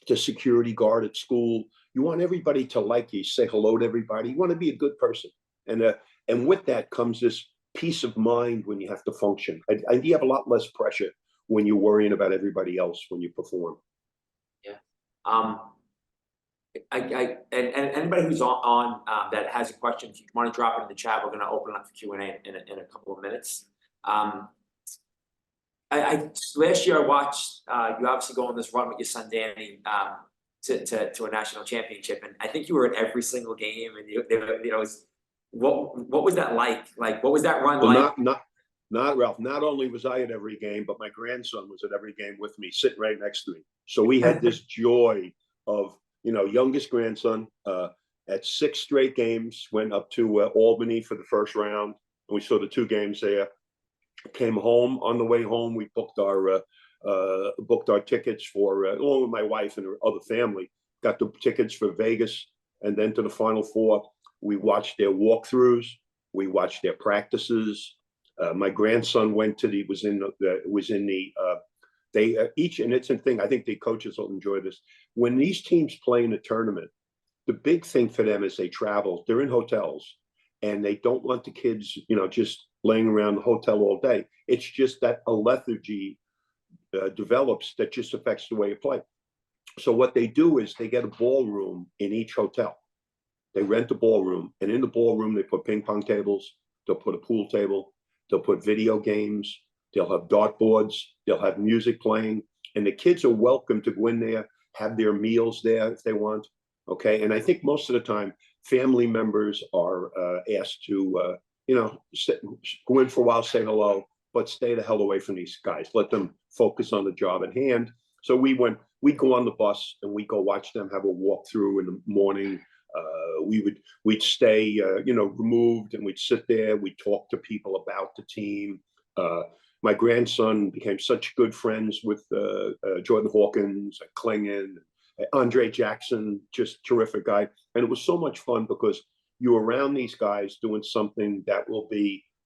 the security guard at school. You want everybody to like you, say hello to everybody. You want to be a good person. And with that comes this peace of mind when you have to function. You have a lot less pressure when you're worrying about everybody else when you perform. Yeah. And anybody who's on that has a question, if you want to drop it in the chat, we're going to open up for Q&A in a couple of minutes. Last year I watched you obviously go on this run with your son Danny to a national championship, and I think you were in every single game, and what was that like? Like, what was that run like? Not Ralph. Not only was I at every game, but my grandson was at every game with me, sitting right next to me. So we had this joy of, youngest grandson at 6 straight games, went up to Albany for the first round, and we saw the 2 games there. Came home. On the way home, we booked our tickets for, along with my wife and her other family, got the tickets for Vegas, and then to the Final Four. We watched their walkthroughs. We watched their practices. My grandson went to they each, and it's a thing, I think the coaches will enjoy this. When these teams play in a tournament, the big thing for them is they travel. They're in hotels, and they don't want the kids, just laying around the hotel all day. It's just that a lethargy develops that just affects the way you play. So what they do is they get a ballroom in each hotel. They rent a ballroom, and in the ballroom, they put ping pong tables, they'll put a pool table, they'll put video games, they'll have dartboards, they'll have music playing, and the kids are welcome to go in there, have their meals there if they want, okay? And I think most of the time, family members are asked to, go in for a while, say hello, but stay the hell away from these guys. Let them focus on the job at hand. So we'd go on the bus, and we'd go watch them have a walkthrough in the morning. We'd stay, removed, and we'd sit there. We'd talk to people about the team. My grandson became such good friends with Jordan Hawkins, Klingon, Andre Jackson, just terrific guy. And it was so much fun because you're around these guys doing something that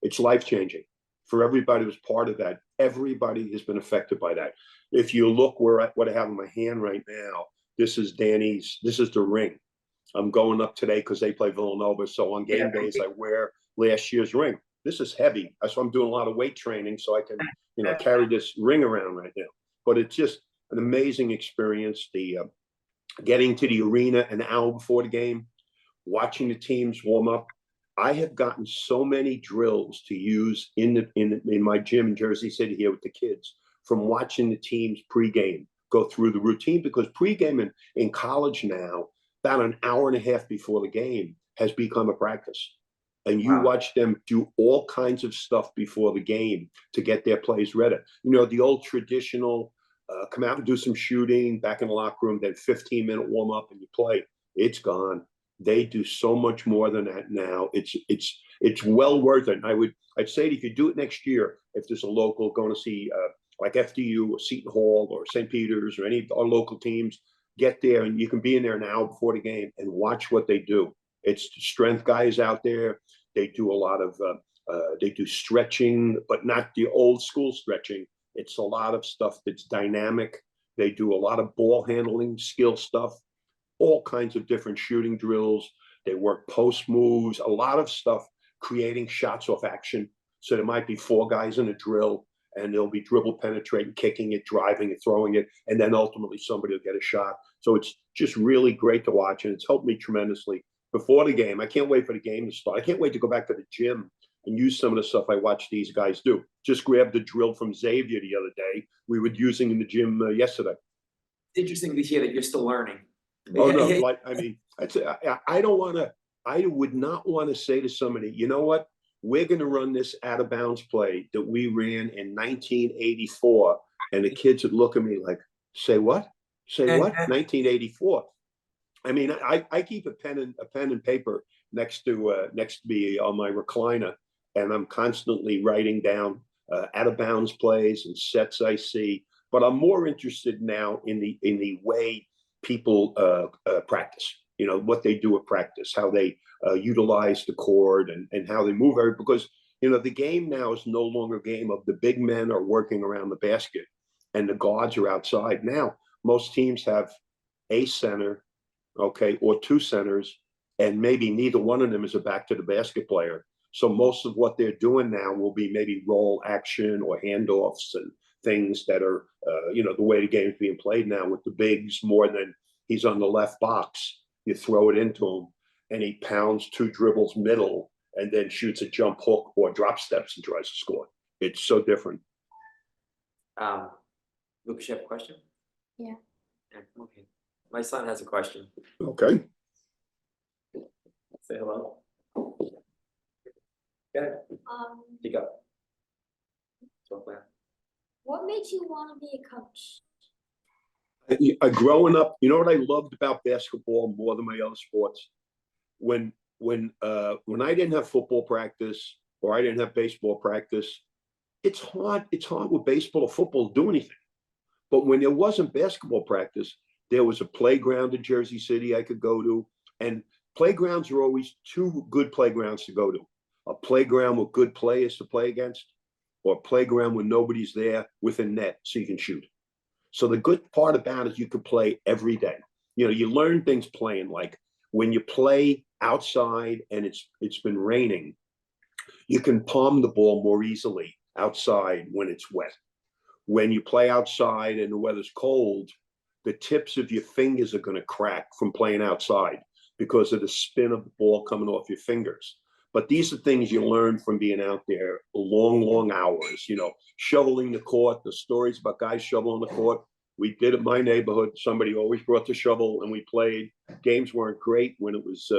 it's life-changing for everybody who's part of that. Everybody has been affected by that. If you look what I have in my hand right now, this is the ring. I'm going up today because they play Villanova. So on game days, I wear last year's ring. This is heavy. So I'm doing a lot of weight training so I can, carry this ring around right now. But it's just an amazing experience. Getting to the arena an hour before the game, watching the teams warm up. I have gotten so many drills to use in my gym in Jersey City here with the kids from watching the teams pregame go through the routine, because pregame in college now, about an hour and a half before the game, has become a practice. And you watch them do all kinds of stuff before the game to get their plays ready. The old traditional come out and do some shooting back in the locker room, then 15-minute warm up and you play. It's gone. They do so much more than that now. It's well worth it. And I'd say that if you do it next year, if there's a local going to see like FDU or Seton Hall or St. Peter's or any of our local teams, get there, and you can be in there an hour before the game and watch what they do. It's strength guys out there. They do a lot of they do stretching, but not the old school stretching. It's a lot of stuff that's dynamic. They do a lot of ball handling skill stuff, all kinds of different shooting drills. They work post moves, a lot of stuff, creating shots off action. So there might be 4 guys in a drill, and they'll be dribble penetrating, kicking it, driving it, throwing it, and then ultimately somebody will get a shot. So it's just really great to watch, and it's helped me tremendously before the game. I can't wait for the game to start. I can't wait to go back to the gym and use some of the stuff I watched these guys do. Just grabbed the drill from Xavier the other day. We were using in the gym yesterday. It's interesting to hear that you're still learning. Oh no, like I mean, I don't want to. I would not want to say to somebody, you know what? We're going to run this out of bounds play that we ran in 1984, and the kids would look at me like, "Say what? Say what? 1984?" I mean, I keep a pen and paper next to me on my recliner, and I'm constantly writing down out of bounds plays and sets I see. But I'm more interested now in the way people practice. You know, what they do at practice, how they utilize the court, and how they move everything. Because you know, the game now is no longer a game of the big men are working around the basket and the guards are outside. Now most teams have a center, okay, or two centers, and maybe neither one of them is a back to the basket player. So most of what they're doing now will be maybe roll action or handoffs and things that are, you know, the way the game's being played now with the bigs more than he's on the left box. You throw it into him and he pounds two dribbles middle and then shoots a jump hook or drop steps and tries to score. It's so different. Lucas, you have a question? Yeah. Okay. My son has a question. Okay. Say hello. Go ahead. Speak up. What made you want to be a coach? Growing up, you know what I loved about basketball more than my other sports? When I didn't have football practice or I didn't have baseball practice, it's hard with baseball or football to do anything. But when there wasn't basketball practice, there was a playground in Jersey City I could go to. And playgrounds are always two good playgrounds to go to. A playground with good players to play against, or a playground where nobody's there with a net so you can shoot. So the good part about it is you could play every day. You know, you learn things playing, like when you play outside and it's been raining, you can palm the ball more easily outside when it's wet. When you play outside and the weather's cold, the tips of your fingers are going to crack from playing outside because of the spin of the ball coming off your fingers. But these are things you learn from being out there long, long hours, you know, shoveling the court, the stories about guys shoveling the court. We did it in my neighborhood. Somebody always brought the shovel and we played. Games weren't great when it was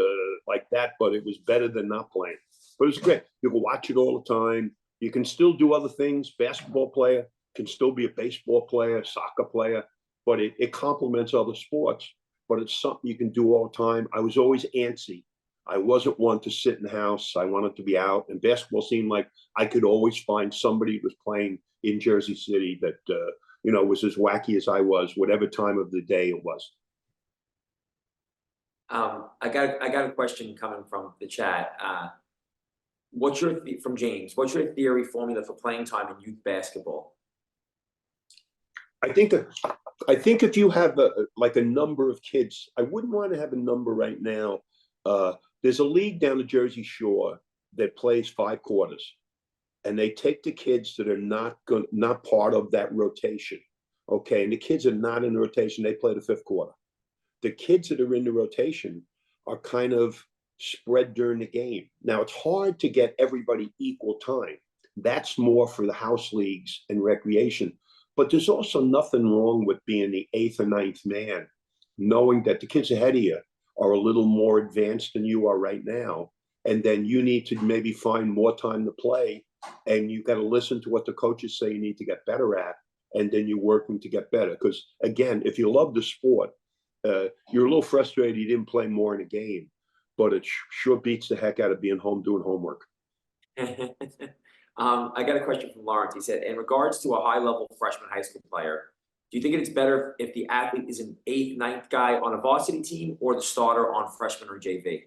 like that, but it was better than not playing. But it was great. You can watch it all the time. You can still do other things. Basketball player can still be a baseball player, soccer player, but it complements other sports. But it's something you can do all the time. I was always antsy. I wasn't one to sit in the house. I wanted to be out. And basketball seemed like I could always find somebody who was playing in Jersey City that, you know, was as wacky as I was, whatever time of the day it was. I got a question coming from the chat. From James? What's your theory formula for playing time in youth basketball? I think if you have a number of kids, I wouldn't want to have a number right now. There's a league down the Jersey Shore that plays 5 quarters, and they take the kids that are not part of that rotation. Okay, and the kids are not in the rotation. They play the 5th quarter. The kids that are in the rotation are kind of spread during the game. Now it's hard to get everybody equal time. That's more for the house leagues and recreation. But there's also nothing wrong with being the 8th or 9th man, knowing that the kids ahead of you are a little more advanced than you are right now. And then you need to maybe find more time to play. And you've got to listen to what the coaches say you need to get better at. And then you're working to get better. Because again, if you love the sport, you're a little frustrated you didn't play more in a game. But it sure beats the heck out of being home doing homework. I got a question from Lawrence. He said, in regards to a high-level freshman high school player, do you think it's better if the athlete is an 8th, 9th guy on a varsity team or the starter on freshman or JV?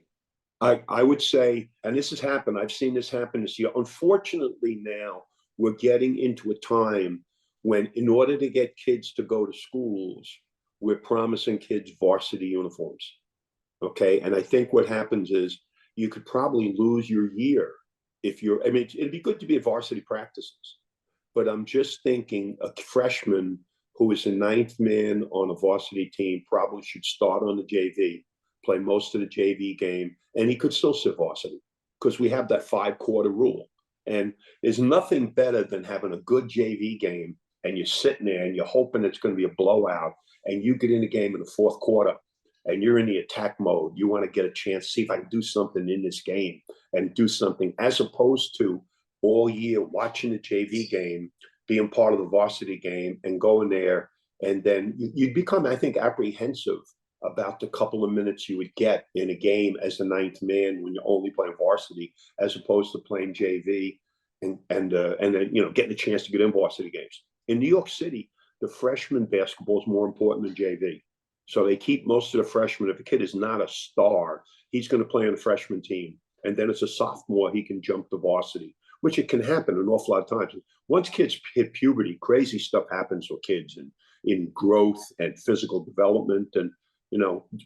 I would say, and this has happened, I've seen this happen this year. Unfortunately now, we're getting into a time when in order to get kids to go to schools, we're promising kids varsity uniforms. Okay, and I think what happens is you could probably lose your year if you're, I mean, it'd be good to be at varsity practices, but I'm just thinking a freshman who is a 9th man on a varsity team probably should start on the JV, play most of the JV game, and he could still sit varsity because we have that 5-quarter rule. And there's nothing better than having a good JV game and you're sitting there and you're hoping it's going to be a blowout, and you get in the game in the 4th quarter and you're in the attack mode. You want to get a chance to see if I can do something in this game and do something, as opposed to all year watching the JV game, being part of the varsity game and going there. And then you'd become, I think, apprehensive about the couple of minutes you would get in a game as the 9th man when you're only playing varsity, as opposed to playing JV and then, getting a chance to get in varsity games. In New York City, the freshman basketball is more important than JV. So they keep most of the freshmen. If a kid is not a star, he's going to play on the freshman team. And then as a sophomore, he can jump to varsity, which it can happen an awful lot of times. Once kids hit puberty, crazy stuff happens for kids and in growth and physical development. And,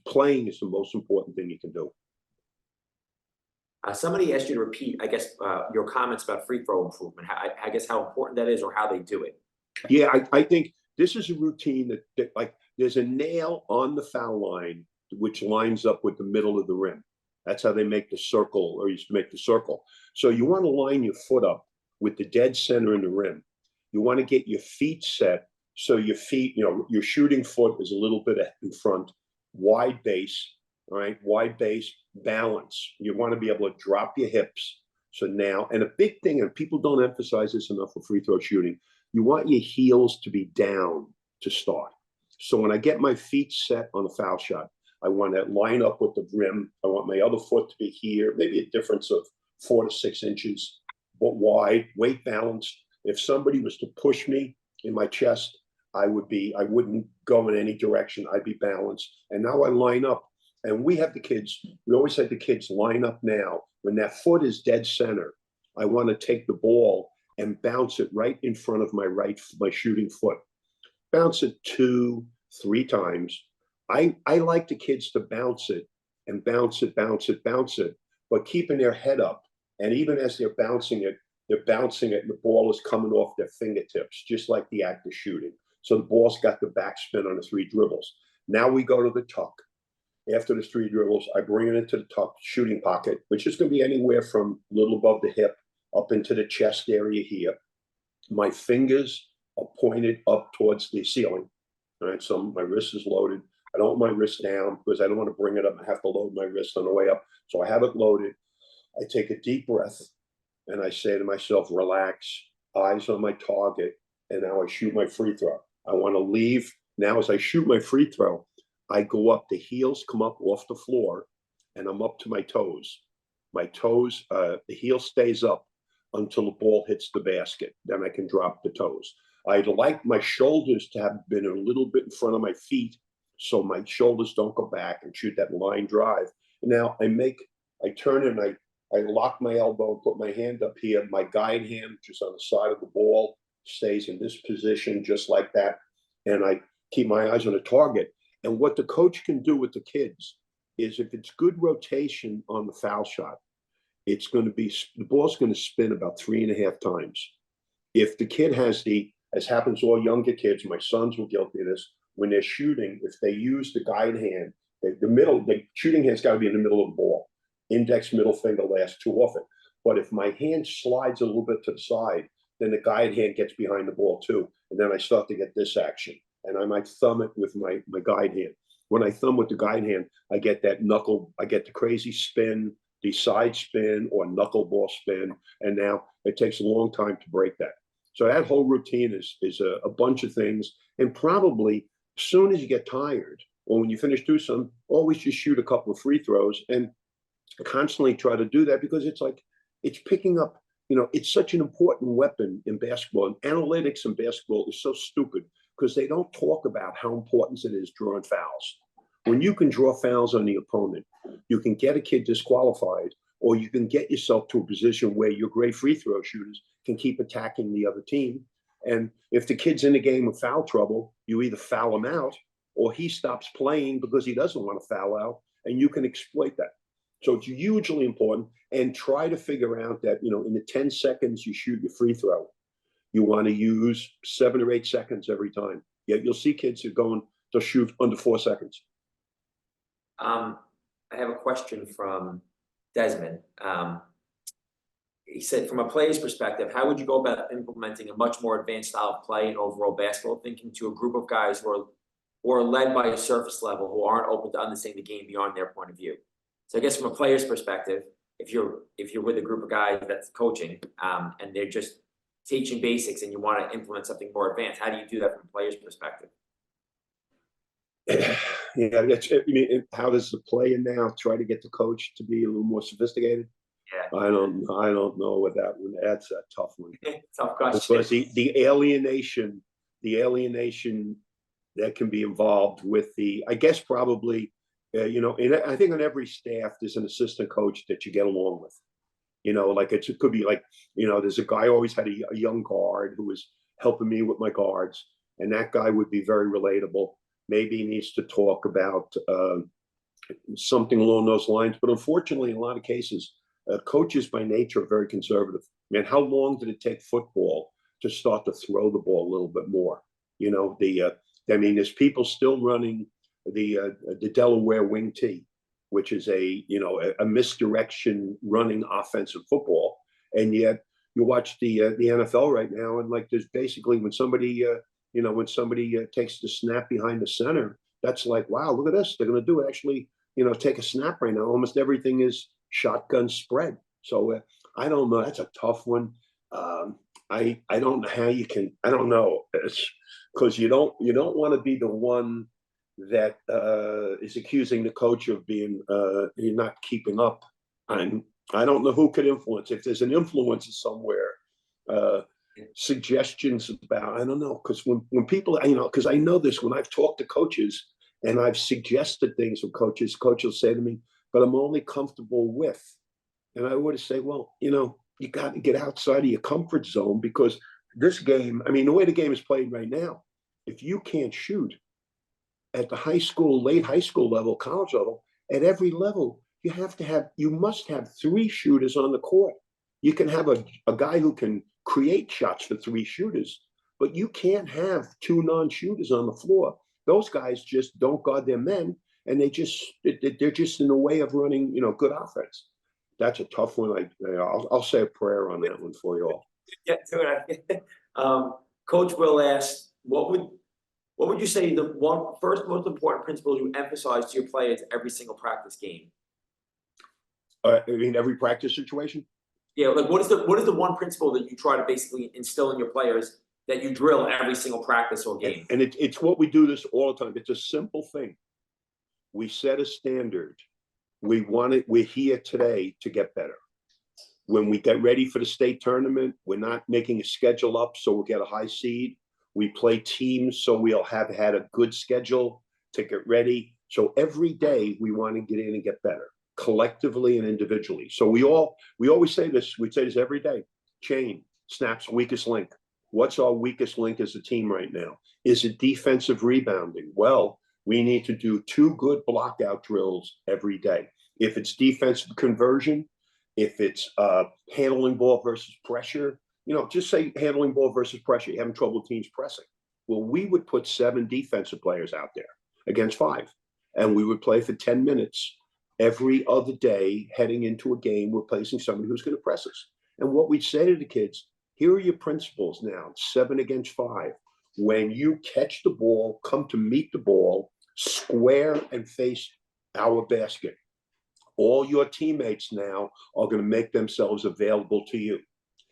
playing is the most important thing you can do. Somebody asked you to repeat, I guess, your comments about free throw improvement. I guess how important that is, or how they do it. Yeah, I think this is a routine that like there's a nail on the foul line which lines up with the middle of the rim. That's how they make the circle, or used to make the circle. So you want to line your foot up with the dead center in the rim. You want to get your feet set so your feet, your shooting foot is a little bit in front, wide base, all right, wide base, balance. You want to be able to drop your hips. So now, and a big thing, and people don't emphasize this enough for free throw shooting, you want your heels to be down to start. So when I get my feet set on a foul shot, I want to line up with the rim. I want my other foot to be here, maybe a difference of 4 to 6 inches, but wide, weight balanced. If somebody was to push me in my chest, I wouldn't go in any direction. I'd be balanced. And now I line up. And we always had the kids line up now. When that foot is dead center, I want to take the ball and bounce it right in front of my shooting foot. Bounce it 2, 3 times. I like the kids to bounce it and bounce it, but keeping their head up. And even as they're bouncing it, and the ball is coming off their fingertips, just like the act of shooting. So the ball's got the backspin on the 3 dribbles. Now we go to the tuck. After the 3 dribbles, I bring it into the tuck shooting pocket, which is going to be anywhere from a little above the hip up into the chest area here. My fingers are pointed up towards the ceiling. All right, so my wrist is loaded. I don't want my wrist down because I don't want to bring it up. I have to load my wrist on the way up. So I have it loaded. I take a deep breath and I say to myself, relax, eyes on my target. And now I shoot my free throw. I want to leave. Now as I shoot my free throw, I go up, the heels come up off the floor and I'm up to my toes. My toes, the heel stays up until the ball hits the basket. Then I can drop the toes. I'd like my shoulders to have been a little bit in front of my feet so my shoulders don't go back and shoot that line drive. Now I turn and I lock my elbow, put my hand up here. My guide hand, which is on the side of the ball, stays in this position just like that. And I keep my eyes on the target. And what the coach can do with the kids is if it's good rotation on the foul shot, the ball's going to spin about 3.5 times. If the kid has as happens to all younger kids, my sons were guilty of this, when they're shooting, if they use the guide hand, the shooting hand's got to be in the middle of the ball. Index, middle finger last too often. But if my hand slides a little bit to the side, then the guide hand gets behind the ball too. And then I start to get this action. And I might thumb it with my guide hand. When I thumb with the guide hand, I get that knuckle, I get the crazy spin, the side spin or knuckleball spin. And now it takes a long time to break that. So that whole routine is a bunch of things. And probably as soon as you get tired or when you finish doing something, always just shoot a couple of free throws and constantly try to do that, because it's picking up, it's such an important weapon in basketball. And analytics in basketball is so stupid because they don't talk about how important it is drawing fouls. When you can draw fouls on the opponent, you can get a kid disqualified, or you can get yourself to a position where your great free throw shooters can keep attacking the other team. And if the kid's in the game with foul trouble, you either foul him out or he stops playing because he doesn't want to foul out, and you can exploit that. So it's hugely important. And try to figure out that, in the 10 seconds you shoot your free throw, you want to use 7 or 8 seconds every time. Yeah, you'll see kids who they'll shoot under 4 seconds. I have a question from Desmond. he said, from a player's perspective, how would you go about implementing a much more advanced style of play and overall basketball thinking to a group of guys who are led by a surface level, who aren't open to understanding the game beyond their point of view? So I guess from a player's perspective, if you're with a group of guys that's coaching, and they're just teaching basics and you want to implement something more advanced, how do you do that from a player's perspective? Yeah, that's, I mean, how does the player now try to get the coach to be a little more sophisticated? Yeah. I don't know what that one. That's a tough one. Tough question. Because the alienation that can be involved with I guess probably, I think on every staff there's an assistant coach that you get along with. Like it could be like, there's a guy I always had a young guard who was helping me with my guards, and that guy would be very relatable. Maybe he needs to talk about something along those lines. But unfortunately, in a lot of cases, coaches by nature are very conservative. Man, how long did it take football to start to throw the ball a little bit more? There's people still running the Delaware wing T, which is a misdirection running offensive football. And yet you watch the NFL right now, and like there's basically when somebody takes the snap behind the center, that's like, wow, look at this. They're going to do it. Actually, take a snap right now. Almost everything is shotgun spread. So I don't know. That's a tough one. I don't know how you can. I don't know, because you don't want to be the one that is accusing the coach of being you're not keeping up. And I don't know who could influence. If there's an influencer somewhere, suggestions about, I don't know, because when people, because I know this, when I've talked to coaches and I've suggested things with coaches will say to me, but I'm only comfortable with. And I would say, well, you got to get outside of your comfort zone, because this game, the way the game is played right now, if you can't shoot at the high school, late high school level, college level, at every level, you must have 3 shooters on the court. You can have a guy who can create shots for 3 shooters, but you can't have 2 non-shooters on the floor. Those guys just don't guard their men, and they're just in the way of running, good offense. That's a tough one. I'll say a prayer on that one for you all. Yeah, Coach Will asked, what would you say the first most important principle you emphasize to your players every single practice game? Every practice situation? Yeah, like what is the one principle that you try to basically instill in your players that you drill every single practice or game? And it's what we do this all the time. It's a simple thing. We set a standard. We're here today to get better. When we get ready for the state tournament, we're not making a schedule up so we'll get a high seed. We play teams so we'll have had a good schedule to get ready. So every day we want to get in and get better, collectively and individually. So we always say this, we say this every day. Chain, Snap's weakest link. What's our weakest link as a team right now? Is it defensive rebounding? Well, we need to do 2 good blockout drills every day. If it's defensive conversion, if it's handling ball versus pressure, just say handling ball versus pressure. You're having trouble with teams pressing. Well, we would put 7 defensive players out there against 5, and we would play for 10 minutes every other day heading into a game. We're placing somebody who's going to press us. And what we'd say to the kids, here are your principles now, 7 against 5. When you catch the ball, come to meet the ball, square and face our basket. All your teammates now are going to make themselves available to you.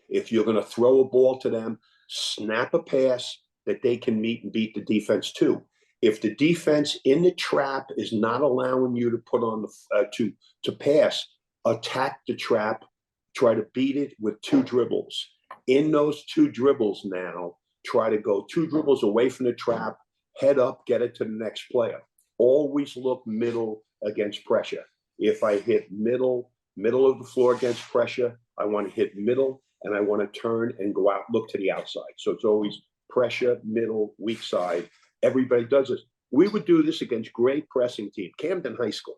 If you're going to throw a ball to them, snap a pass that they can meet and beat the defense too. If the defense in the trap is not allowing you to put on the to pass, attack the trap, try to beat it with 2 dribbles. In those 2 dribbles now, try to go 2 dribbles away from the trap, head up, get it to the next player. Always look middle against pressure. If I hit middle of the floor against pressure, I want to hit middle, and I want to turn and go out, look to the outside. So it's always pressure, middle, weak side. Everybody does this. We would do this against great pressing team, Camden High School.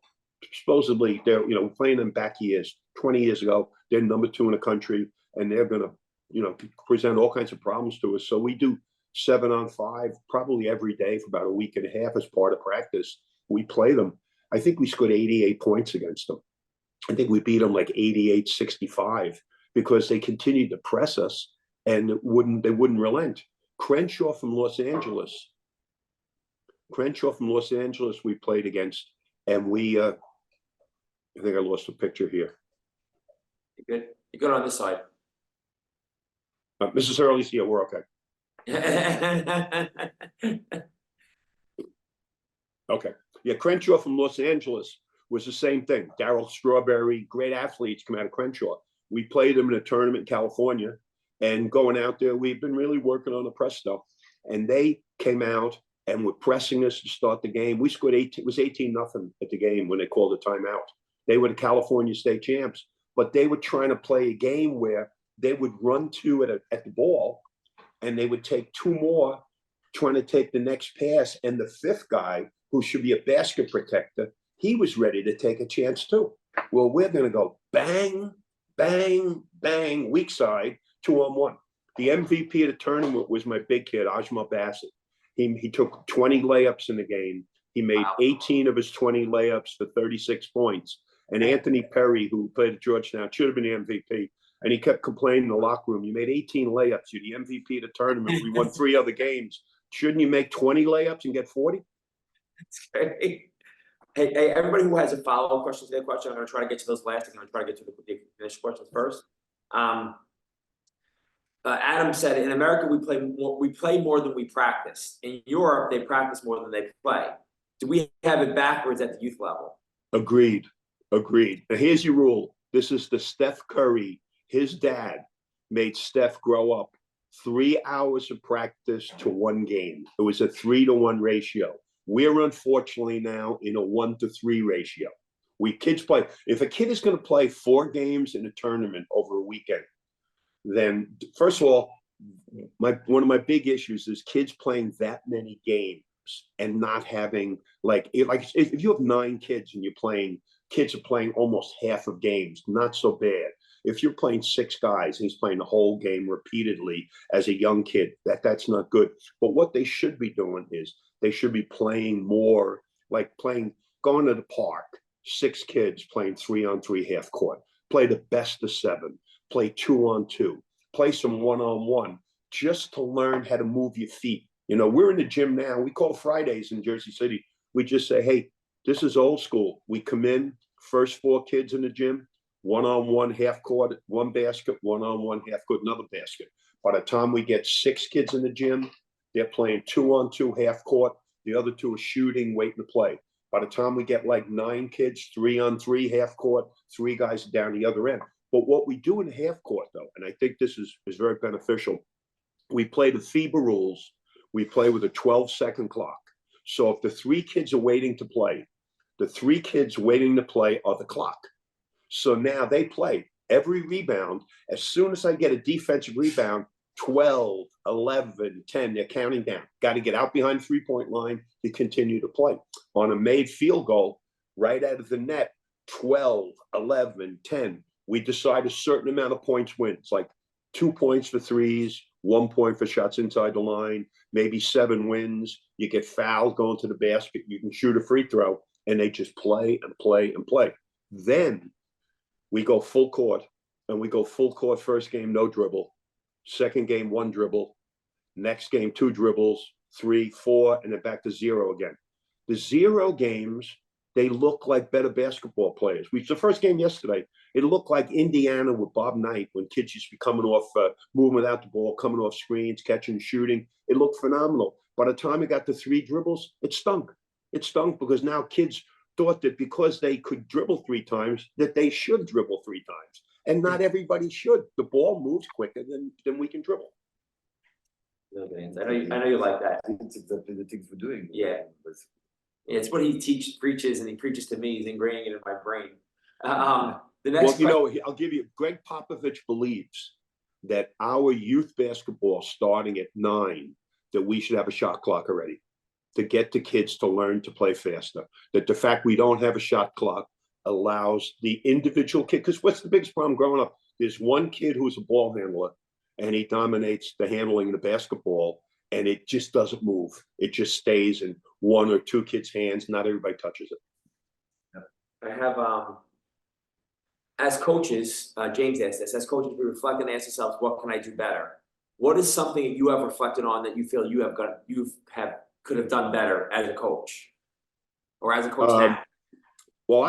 Supposedly, they're playing them back years, 20 years ago. They're number 2 in the country, and they're going to present all kinds of problems to us. So we do 7-on-5 probably every day for about a week and a half as part of practice. We play them. I think we scored 88 points against them. I think we beat them like 88-65, because they continued to press us and they wouldn't relent. Crenshaw from Los Angeles, we played against, and we, I think I lost a picture here. You're good. You're good on this side. Mrs. Hurley's here, we're okay. Okay. Yeah, Crenshaw from Los Angeles was the same thing. Darryl Strawberry, great athletes come out of Crenshaw. We played them in a tournament in California, and going out there, we've been really working on the press stuff. And they came out and were pressing us to start the game. We scored 18, it was 18-0 at the game when they called the timeout. They were the California state champs, but they were trying to play a game where they would run two at the ball, and they would take two more trying to take the next pass. And the fifth guy, who should be a basket protector, he was ready to take a chance too. Well, we're going to go bang, bang, bang, weak side, 2-on-1. The MVP of the tournament was my big kid, Ajmal Bassett. He took 20 layups in the game. He made 18 of his 20 layups for 36 points. And Anthony Perry, who played at Georgetown, should have been the MVP. And he kept complaining in the locker room, you made 18 layups. You're the MVP of the tournament. We won 3 other games. Shouldn't you make 20 layups and get 40? That's great. Hey, everybody who has a follow-up question to their question, I'm going to try to get to those last. I'm going to try to get to the initial questions first. Adam said, in America, we play more than we practice. In Europe, they practice more than they play. Do we have it backwards at the youth level? Agreed. Now, here's your rule. This is the Steph Curry. His dad made Steph grow up 3 hours of practice to 1 game. It was a 3-to-1 ratio. We're unfortunately now in a 1-to-3 ratio. Kids play. If a kid is going to play 4 games in a tournament over a weekend, then first of all, one of my big issues is kids playing that many games and not having like if you have 9 kids and kids are playing almost half of games, not so bad. If you're playing 6 guys and he's playing the whole game repeatedly as a young kid, that's not good. But what they should be doing is they should be playing more, going to the park, 6 kids playing 3-on-3 half court, play the best of 7, play 2-on-2, play some 1-on-1, just to learn how to move your feet. You know, we're in the gym now. We call Fridays in Jersey City. We just say, hey, this is old school. We come in, first 4 kids in the gym, 1-on-1 half court, 1 basket, 1-on-1 half court, another basket. By the time we get 6 kids in the gym, they're playing 2-on-2 half court. The other 2 are shooting, waiting to play. By the time we get like 9 kids, 3-on-3 half court, 3 guys down the other end. But what we do in half court, though, and I think this is very beneficial, we play the FIBA rules. We play with a 12-second clock. So if the 3 kids are waiting to play, the 3 kids waiting to play are the clock. So now they play every rebound. As soon as I get a defensive rebound, 12, 11, 10, they're counting down. Got to get out behind the 3-point line to continue to play. On a made field goal, right out of the net, 12, 11, 10. We decide a certain amount of points wins, like 2 points for threes, 1 point for shots inside the line, maybe 7 wins. You get fouled going to the basket, you can shoot a free throw, and they just play and play and play. Then we go full court, and we go full court first game, no dribble. Second game, 1 dribble. Next game, 2 dribbles, 3, 4, and then back to 0 again. The 0 games, they look like better basketball players. The first game yesterday, it looked like Indiana with Bob Knight when kids used to be coming off, moving without the ball, coming off screens, catching, shooting. It looked phenomenal. By the time it got to 3 dribbles, it stunk. It stunk because now kids thought that because they could dribble 3 times, that they should dribble 3 times. And not everybody should. The ball moves quicker than we can dribble. I know you like that. It's exactly the things we're doing. Yeah. It's what he preaches, and he preaches to me. He's ingraining it in my brain. The next I'll give you, Greg Popovich believes that our youth basketball starting at 9, that we should have a shot clock already to get the kids to learn to play faster. That the fact we don't have a shot clock allows the individual kid, because what's the biggest problem growing up? There's one kid who's a ball handler, and he dominates the handling of the basketball, and it just doesn't move. It just stays in 1 or 2 kids' hands. Not everybody touches it. I have as coaches, James asked this, as coaches, we reflect and ask ourselves, what can I do better? What is something that you have reflected on that you feel could have done better as a coach, or as a coach now? Well,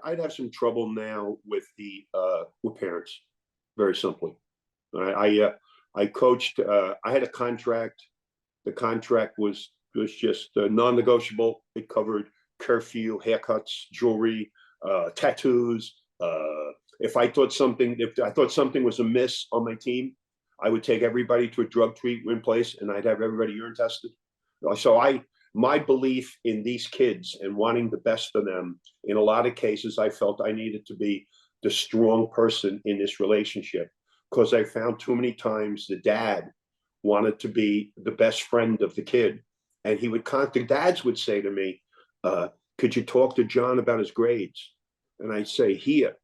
I'd have some trouble now with with parents, very simply. I coached. I had a contract. The contract was just non-negotiable. It covered curfew, haircuts, jewelry, tattoos. If I thought something was amiss on my team, I would take everybody to a drug treatment place, and I'd have everybody urine tested. So my belief in these kids and wanting the best for them, in a lot of cases, I felt I needed to be the strong person in this relationship, because I found too many times the dad wanted to be the best friend of the kid. And the dads would say to me, could you talk to John about his grades? And I'd say, here,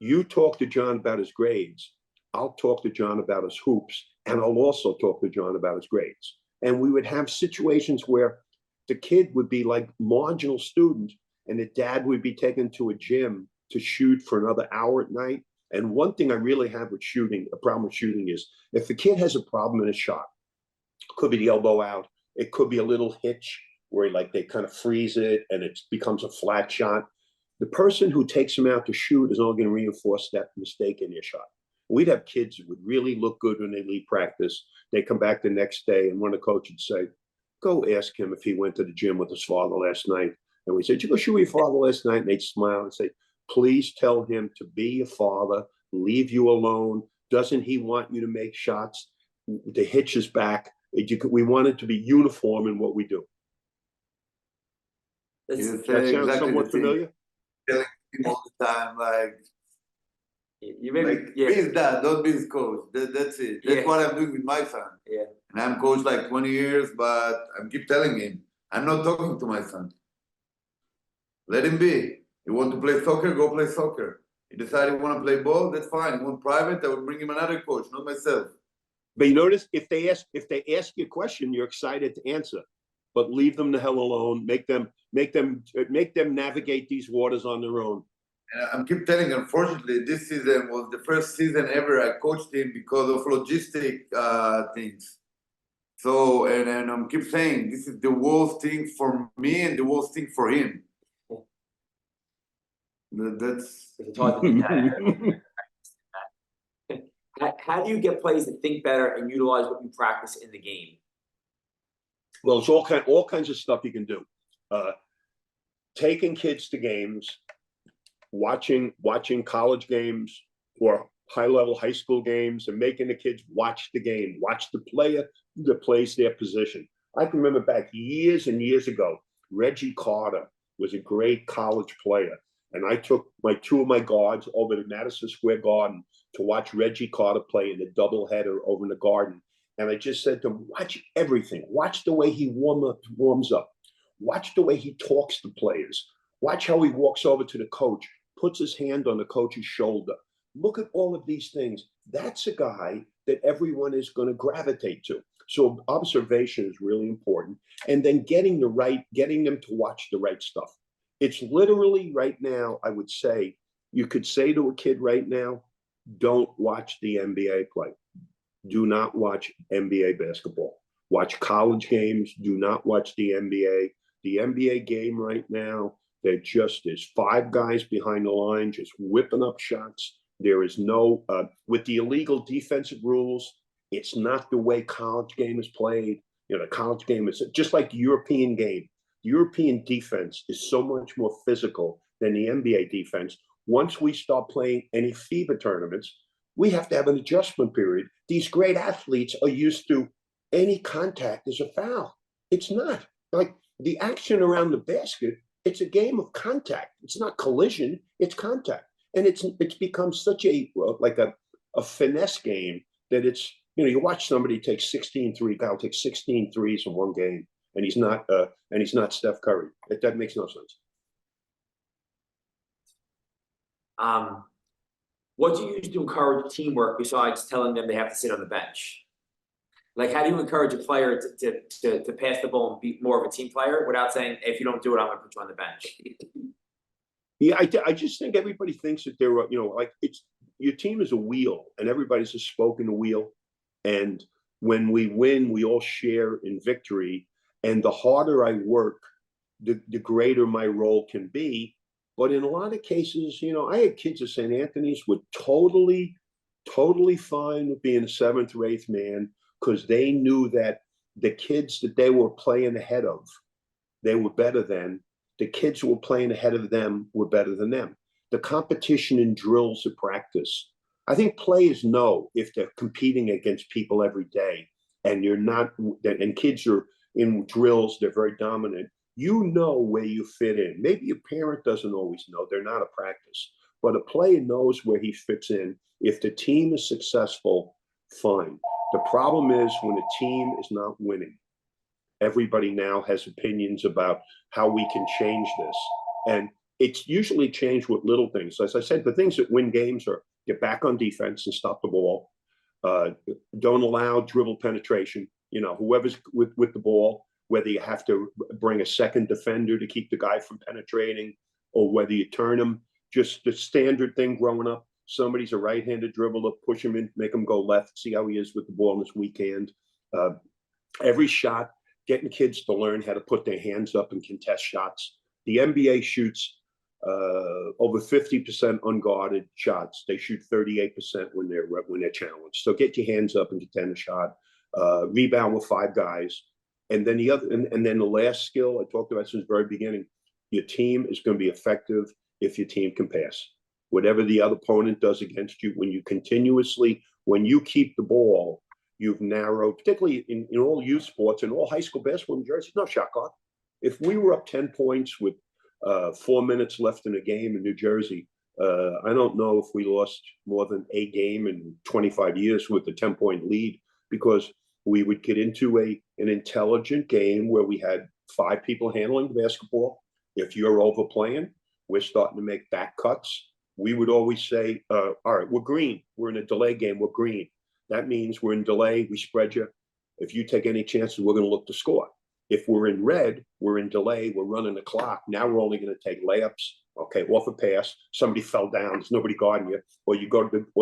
you talk to John about his grades. I'll talk to John about his hoops, and I'll also talk to John about his grades. And we would have situations where the kid would be like marginal student, and the dad would be taken to a gym to shoot for another hour at night. And one thing I really have with shooting, a problem with shooting, is if the kid has a problem in a shot, it could be the elbow out, it could be a little hitch where they kind of freeze it and it becomes a flat shot. The person who takes him out to shoot is only going to reinforce that mistake in their shot. We'd have kids who would really look good when they leave practice. They come back the next day, and one of the coaches would say, go ask him if he went to the gym with his father last night. And we said, did you go shoot with your father last night? And they'd smile and say, please tell him to be a father, leave you alone. Doesn't he want you to make shots? The hitch is back. We want it to be uniform in what we do. You That say sounds exactly somewhat the thing. familiar? Telling him all the time, You maybe, like, be his dad, don't be his coach. That's it. That's Yeah. what I'm doing with my son. Yeah. And I'm coached like 20 years, but I keep telling him, I'm not talking to my son. Let him be. You want to play soccer, go play soccer. You decide you want to play ball, that's fine. You want private, I will bring him another coach, not myself. But you notice if they ask you a question, you're excited to answer, but leave them the hell alone. Make them navigate these waters on their own. And I keep telling, unfortunately, this season was the first season ever I coached him because of logistic things. So, and I keep saying, this is the worst thing for me and the worst thing for him. That's It's hard to do that. How do you get players to think better and utilize what you practice in the game? Well, it's all kinds of stuff you can do. Taking kids to games, watching college games or high-level high school games, and making the kids watch the game, watch the player that plays their position. I can remember back years and years ago, Reggie Carter was a great college player. And I took two of my guards over to Madison Square Garden to watch Reggie Carter play in the doubleheader over in the Garden. And I just said to him, watch everything. Watch the way he warms up. Watch the way he talks to players. Watch how he walks over to the coach, puts his hand on the coach's shoulder. Look at all of these things. That's a guy that everyone is going to gravitate to. So observation is really important. And then getting them to watch the right stuff. It's literally right now, I would say, you could say to a kid right now, don't watch the NBA play. Do not watch NBA basketball. Watch college games. Do not watch the NBA. The NBA game right now, there just is 5 guys behind the line just whipping up shots. There is no, with the illegal defensive rules, it's not the way college game is played. The college game is just like the European game. European defense is so much more physical than the NBA defense. Once we start playing any FIBA tournaments, we have to have an adjustment period. These great athletes are used to any contact is a foul. It's not. Like the action around the basket, it's a game of contact. It's not collision, it's contact. And it's become such a finesse game that it's, you watch somebody take 16 threes in one game. And he's not Steph Curry. That makes no sense. What do you use to encourage teamwork besides telling them they have to sit on the bench? Like, how do you encourage a player to pass the ball and be more of a team player without saying, if you don't do it, I'm going to put you on the bench? Yeah, I just think everybody thinks that they're, like it's your team is a wheel and everybody's a spoke in the wheel. And when we win, we all share in victory. And the harder I work, the greater my role can be. But in a lot of cases, I had kids at St. Anthony's were totally fine with being a seventh or eighth man because they knew that the kids that they were playing ahead of, they were better than. The kids who were playing ahead of them were better than them. The competition in drills at practice. I think players know if they're competing against people every day and you're not, and kids are in drills, they're very dominant. You know where you fit in. Maybe your parent doesn't always know. They're not a practice. But a player knows where he fits in. If the team is successful, fine. The problem is when a team is not winning. Everybody now has opinions about how we can change this. And it's usually changed with little things. As I said, the things that win games are get back on defense and stop the ball. Don't allow dribble penetration. Whoever's with the ball, whether you have to bring a second defender to keep the guy from penetrating or whether you turn him, just the standard thing growing up. Somebody's a right-handed dribbler, push him in, make him go left, see how he is with the ball in his weak hand. Every shot, getting kids to learn how to put their hands up and contest shots. The NBA shoots over 50% unguarded shots. They shoot 38% when they're challenged. So get your hands up and contend a shot. Rebound with five guys. And then the last skill I talked about since the very beginning, your team is going to be effective if your team can pass. Whatever the other opponent does against you, when you keep the ball, you've narrowed, particularly in all youth sports and all high school basketball in Jersey, no shot clock. If we were up 10 points with 4 minutes left in a game in New Jersey, I don't know if we lost more than a game in 25 years with a 10-point lead because we would get into an intelligent game where we had 5 people handling the basketball. If you're overplaying, we're starting to make back cuts. We would always say, all right, we're green. We're in a delay game. We're green. That means we're in delay. We spread you. If you take any chances, we're going to look to score. If we're in red, we're in delay. We're running the clock. Now we're only going to take layups. Okay, off a pass. Somebody fell down. There's nobody guarding you. Or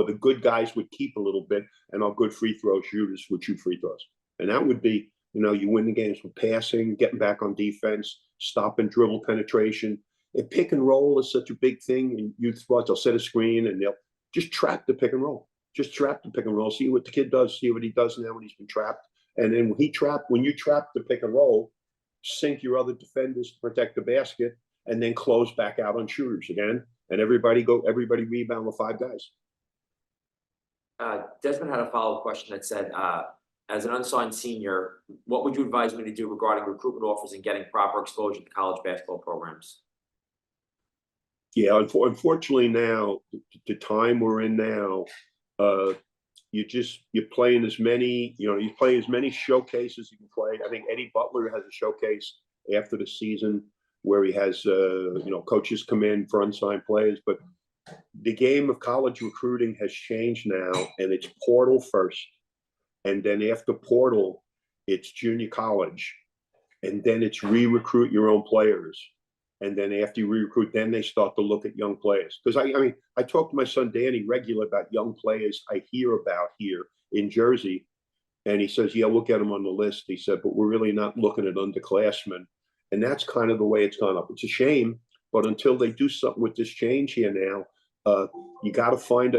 the good guys would keep a little bit, and our good free throw shooters would shoot free throws. And that would be, you win the games with passing, getting back on defense, stopping dribble penetration. And pick and roll is such a big thing in youth sports. They'll set a screen and they'll just trap the pick and roll. Just trap the pick and roll. See what the kid does. See what he does now when he's been trapped. And then when you trap the pick and roll, sink your other defenders to protect the basket, and then close back out on shooters again. And everybody rebound with 5 guys. Desmond had a follow-up question that said, as an unsigned senior, what would you advise me to do regarding recruitment offers and getting proper exposure to college basketball programs? Yeah, unfortunately now, the time we're in now, you're playing as many, you play as many showcases you can play. I think Eddie Butler has a showcase after the season where he has, coaches come in for unsigned players. But the game of college recruiting has changed now, and it's portal first. And then after portal, it's junior college. And then it's re-recruit your own players. And then after you re-recruit, then they start to look at young players. Because I talk to my son Danny regularly about young players I hear about here in Jersey. And he says, yeah, we'll get them on the list. He said, but we're really not looking at underclassmen. And that's kind of the way it's gone up. It's a shame, but until they do something with this change here now, you got to find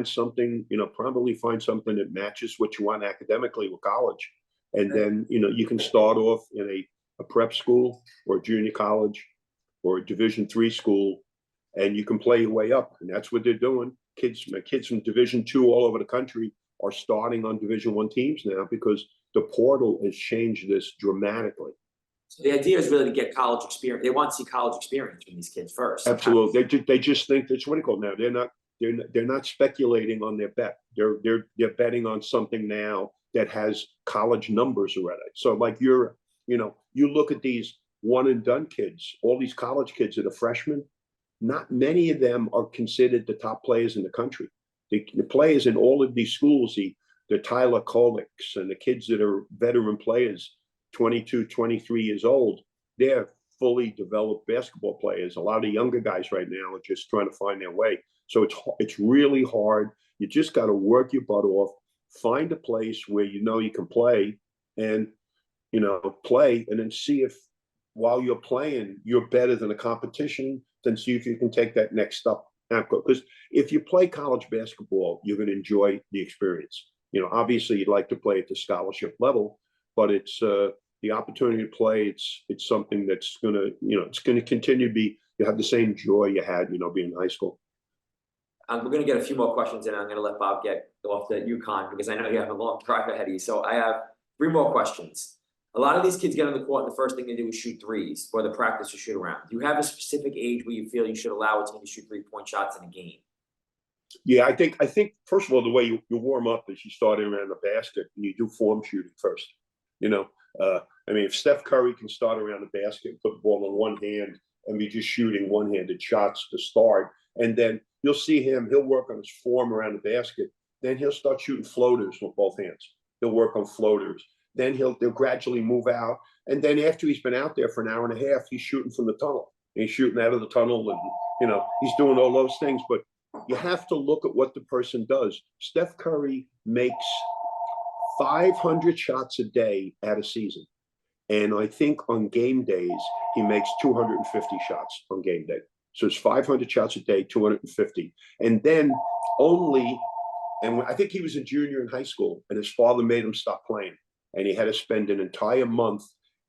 something, probably find something that matches what you want academically with college. And then, you can start off in a prep school or a junior college or a Division III school, and you can play your way up. And that's what they're doing. Kids from Division II all over the country are starting on Division I teams now because the portal has changed this dramatically. So the idea is really to get college experience. They want to see college experience from these kids first. Absolutely. They just think that's what they call now. They're not speculating on their bet. They're betting on something now that has college numbers already. So like you look at these one and done kids, all these college kids that are freshmen, not many of them are considered the top players in the country. The players in all of these schools, the Tyler Kolicks and the kids that are veteran players, 22, 23 years old, they're fully developed basketball players. A lot of the younger guys right now are just trying to find their way. So it's really hard. You just got to work your butt off, find a place where you know you can play, and play, and then see if while you're playing you're better than the competition. Then see if you can take that next step. Because if you play college basketball, you're going to enjoy the experience. Obviously you'd like to play at the scholarship level, but it's the opportunity to play. It's something that's going to it's going to continue to be. You have the same joy you had being in high school. We're going to get a few more questions in. I'm going to let Bob get off to UConn because I know you have a long drive ahead of you. So I have 3 more questions. A lot of these kids get on the court and the first thing they do is shoot threes or the practice or shoot around. Do you have a specific age where you feel you should allow a team to shoot 3-point shots in a game? Yeah, I think first of all, the way you warm up is you start around the basket and you do form shooting first. If Steph Curry can start around the basket, put the ball in one hand and be just shooting one-handed shots to start, and then you'll see he'll work on his form around the basket. Then he'll start shooting floaters with both hands. He'll work on floaters. Then they'll gradually move out. And then after he's been out there for an hour and a half, he's shooting from the tunnel. And he's shooting out of the tunnel and, he's doing all those things. But you have to look at what the person does. Steph Curry makes 500 shots a day at a season. And I think on game days, he makes 250 shots on game day. So it's 500 shots a day, 250. And then and I think he was a junior in high school, and his father made him stop playing. And he had to spend an entire month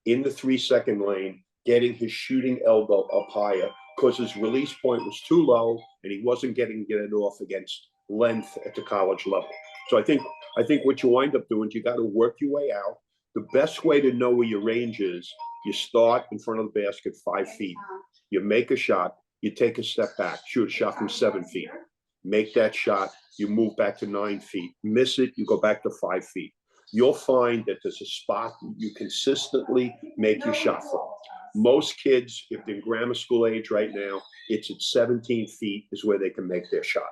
in the 3-second lane getting his shooting elbow up higher because his release point was too low and he wasn't getting it off against length at the college level. So I think what you wind up doing is you got to work your way out. The best way to know where your range is, you start in front of the basket 5 feet. You make a shot, you take a step back, shoot a shot from 7 feet. Make that shot, you move back to 9 feet. Miss it, you go back to 5 feet. You'll find that there's a spot you consistently make your shot from. Most kids, if they're grammar school age right now, it's at 17 feet is where they can make their shot.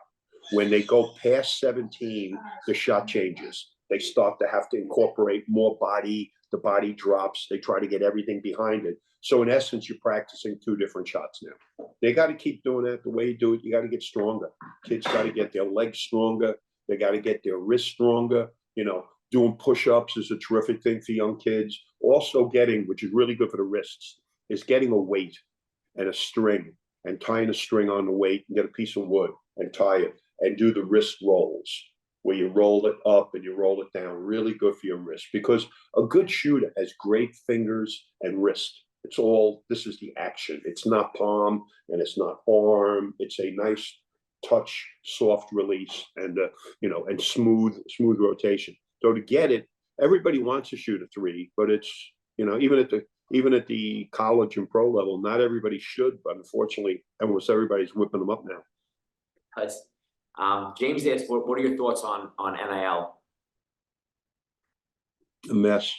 When they go past 17, the shot changes. They start to have to incorporate more body. The body drops. They try to get everything behind it. So in essence, you're practicing 2 different shots now. They got to keep doing that. The way you do it, you got to get stronger. Kids got to get their legs stronger. They got to get their wrists stronger. Doing push-ups is a terrific thing for young kids. Also getting, which is really good for the wrists, is getting a weight and a string and tying a string on the weight and get a piece of wood and tie it and do the wrist rolls where you roll it up and you roll it down. Really good for your wrist because a good shooter has great fingers and wrist. This is the action. It's not palm and it's not arm. It's a nice touch, soft release and and smooth rotation. So to get it, everybody wants to shoot a 3, but it's even at the college and pro level, not everybody should. But unfortunately, almost everybody's whipping them up now. Nice. James asked, what are your thoughts on NIL? A mess.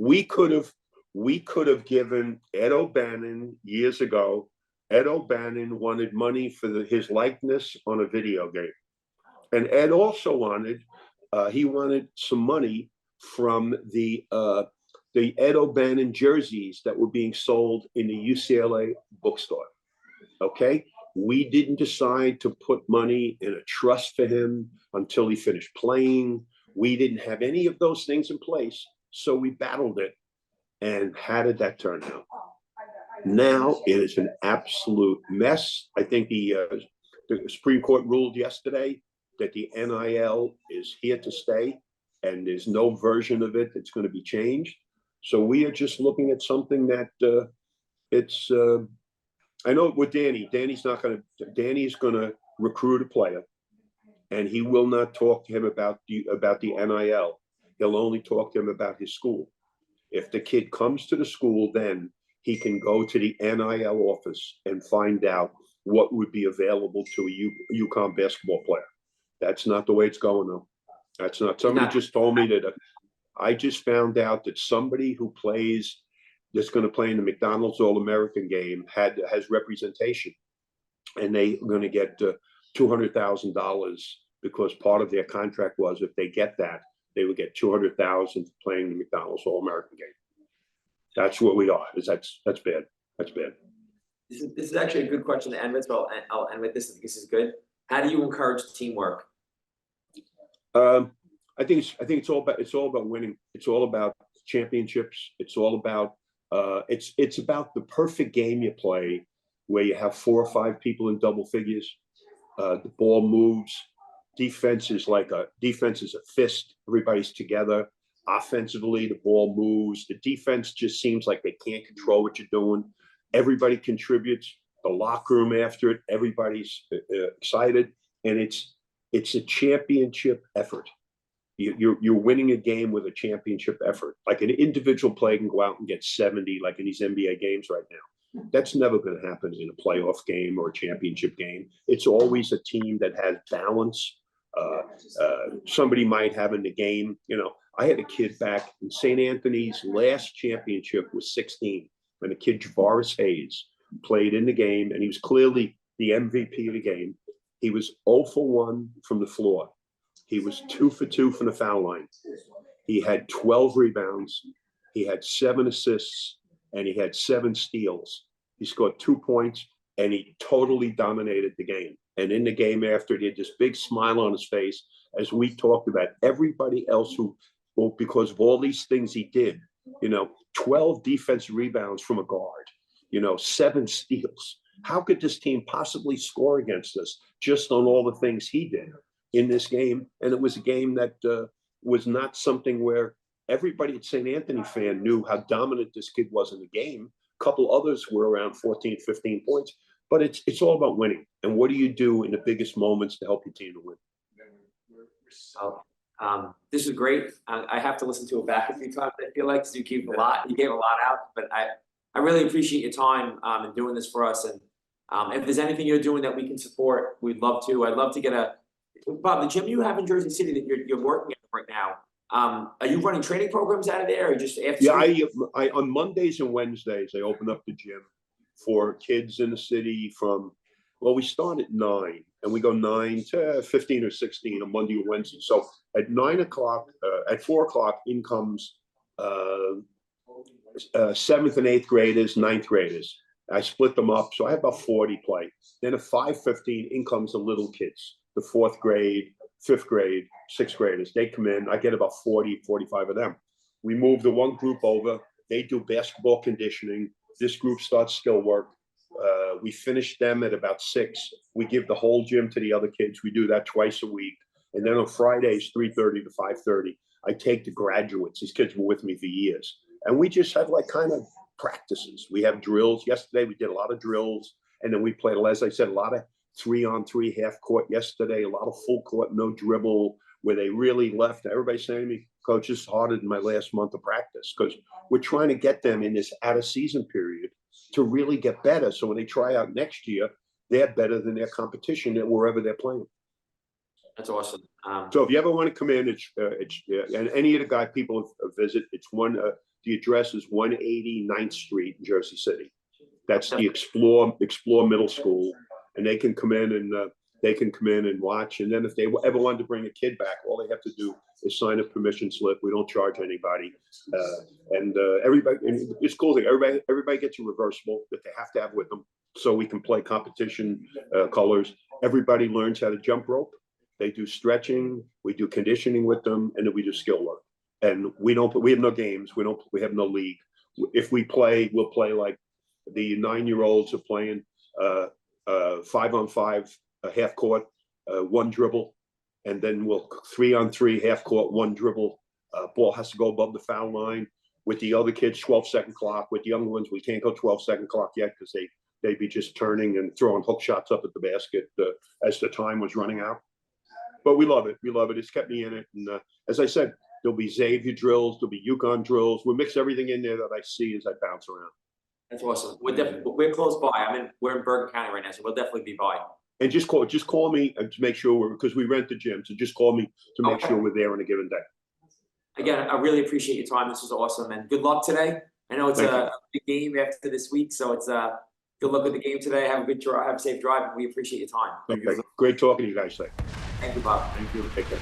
We could have given Ed O'Bannon years ago. Ed O'Bannon wanted money for his likeness on a video game, and Ed also wanted. He wanted some money from the Ed O'Bannon jerseys that were being sold in the UCLA bookstore. Okay, we didn't decide to put money in a trust for him until he finished playing. We didn't have any of those things in place, so we battled it. And how did that turn out? Now it is an absolute mess. I think the Supreme Court ruled yesterday that the NIL is here to stay and there's no version of it that's going to be changed. So we are just looking at something that I know with Danny's going to recruit a player and he will not talk to him about the NIL. He'll only talk to him about his school. If the kid comes to the school, then he can go to the NIL office and find out what would be available to a UConn basketball player. That's not the way it's going, though. That's not. Somebody just told me that. I just found out that somebody who that's going to play in the McDonald's All-American game has representation, and they're going to get $200,000 because part of their contract was if they get that, they would get $200,000 for playing the McDonald's All-American game. That's what we are. That's bad. That's bad. This is actually a good question to end with, so I'll end with this. I think this is good. How do you encourage teamwork? I think it's all about winning. It's all about championships. It's all about it's about the perfect game you play where you have 4 or 5 people in double figures. The ball moves. Defense is a fist. Everybody's together. Offensively, the ball moves. The defense just seems like they can't control what you're doing. Everybody contributes. The locker room after it, everybody's excited, and it's a championship effort. You're winning a game with a championship effort. Like an individual player can go out and get 70, like in these NBA games right now. That's never going to happen in a playoff game or a championship game. It's always a team that has balance. Somebody might have in the game. I had a kid back in St. Anthony's last championship was 16, when the kid Javaris Hayes played in the game, and he was clearly the MVP of the game. He was 0 for 1 from the floor. He was 2 for 2 from the foul line. He had 12 rebounds. He had 7 assists, and he had 7 steals. He scored 2 points, and he totally dominated the game. And in the game after, he had this big smile on his face, as we talked about everybody else because of all these things he did, 12 defensive rebounds from a guard, 7 steals. How could this team possibly score against us just on all the things he did in this game? And it was a game that was not something where everybody at St. Anthony fan knew how dominant this kid was in the game. A couple others were around 14, 15 points. But it's all about winning. And what do you do in the biggest moments to help your team to win? This is great. I have to listen to it back a few times. I feel like, because you gave a lot out. But I really appreciate your time in doing this for us. And if there's anything you're doing that we can support, we'd love to. I'd love to get Bob, the gym you have in Jersey City that you're working at right now. Are you running training programs out of there, or just after? Yeah, I on Mondays and Wednesdays I open up the gym for kids in the city we start at 9 and we go 9 to 15 or 16 on Monday or Wednesday. So at 9 o'clock, at 4 o'clock in comes 7th and 8th graders, 9th graders. I split them up. So I have about 40 play. Then at 5:15 in comes the little kids, the 4th grade, 5th grade, 6th graders. They come in. I get about 40, 45 of them. We move the one group over. They do basketball conditioning. This group starts skill work. We finish them at about 6. We give the whole gym to the other kids. We do that twice a week. And then on Fridays, 3:30 to 5:30, I take the graduates. These kids were with me for years. And we just have kind of practices. We have drills. Yesterday, we did a lot of drills. And then we played, as I said, a lot of 3-on-3 half court yesterday, a lot of full court, no dribble, where they really left. Everybody's saying to me, Coach, this is harder than my last month of practice, because we're trying to get them in this out of season period to really get better. So when they try out next year, they're better than their competition at wherever they're playing. That's awesome. So if you ever want to come in, and any of the people visit, the address is 180 9th Street in Jersey City. That's the Explore Middle School, and they can come in and watch. And then if they ever wanted to bring a kid back, all they have to do is sign a permission slip. We don't charge anybody, and everybody. And it's cool thing. Everybody gets a reversible that they have to have with them, so we can play competition colors. Everybody learns how to jump rope. They do stretching. We do conditioning with them, and then we do skill work. And we have no games. We have no league. If we play, we'll play like the 9-year-olds are playing 5-on-5, half court, 1 dribble, and then we'll 3-on-3, half court, 1 dribble. Ball has to go above the foul line. With the other kids, 12-second clock. With the younger ones, we can't go 12-second clock yet because they'd be just turning and throwing hook shots up at the basket as the time was running out. But we love it. We love it. It's kept me in it. And as I said, there'll be Xavier drills. There'll be UConn drills. We'll mix everything in there that I see as I bounce around. That's awesome. We're close by. We're in Bergen County right now, so we'll definitely be by. And just call me to make sure because we rent the gym. So just call me to make sure we're there on a given day. Again, I really appreciate your time. This was awesome, and good luck today. I know it's a big game after this week, so it's good luck with the game today. Have a good drive, have a safe drive, and we appreciate your time. Okay. Great talking to you guys today. Thank you, Bob. Thank you. Take care.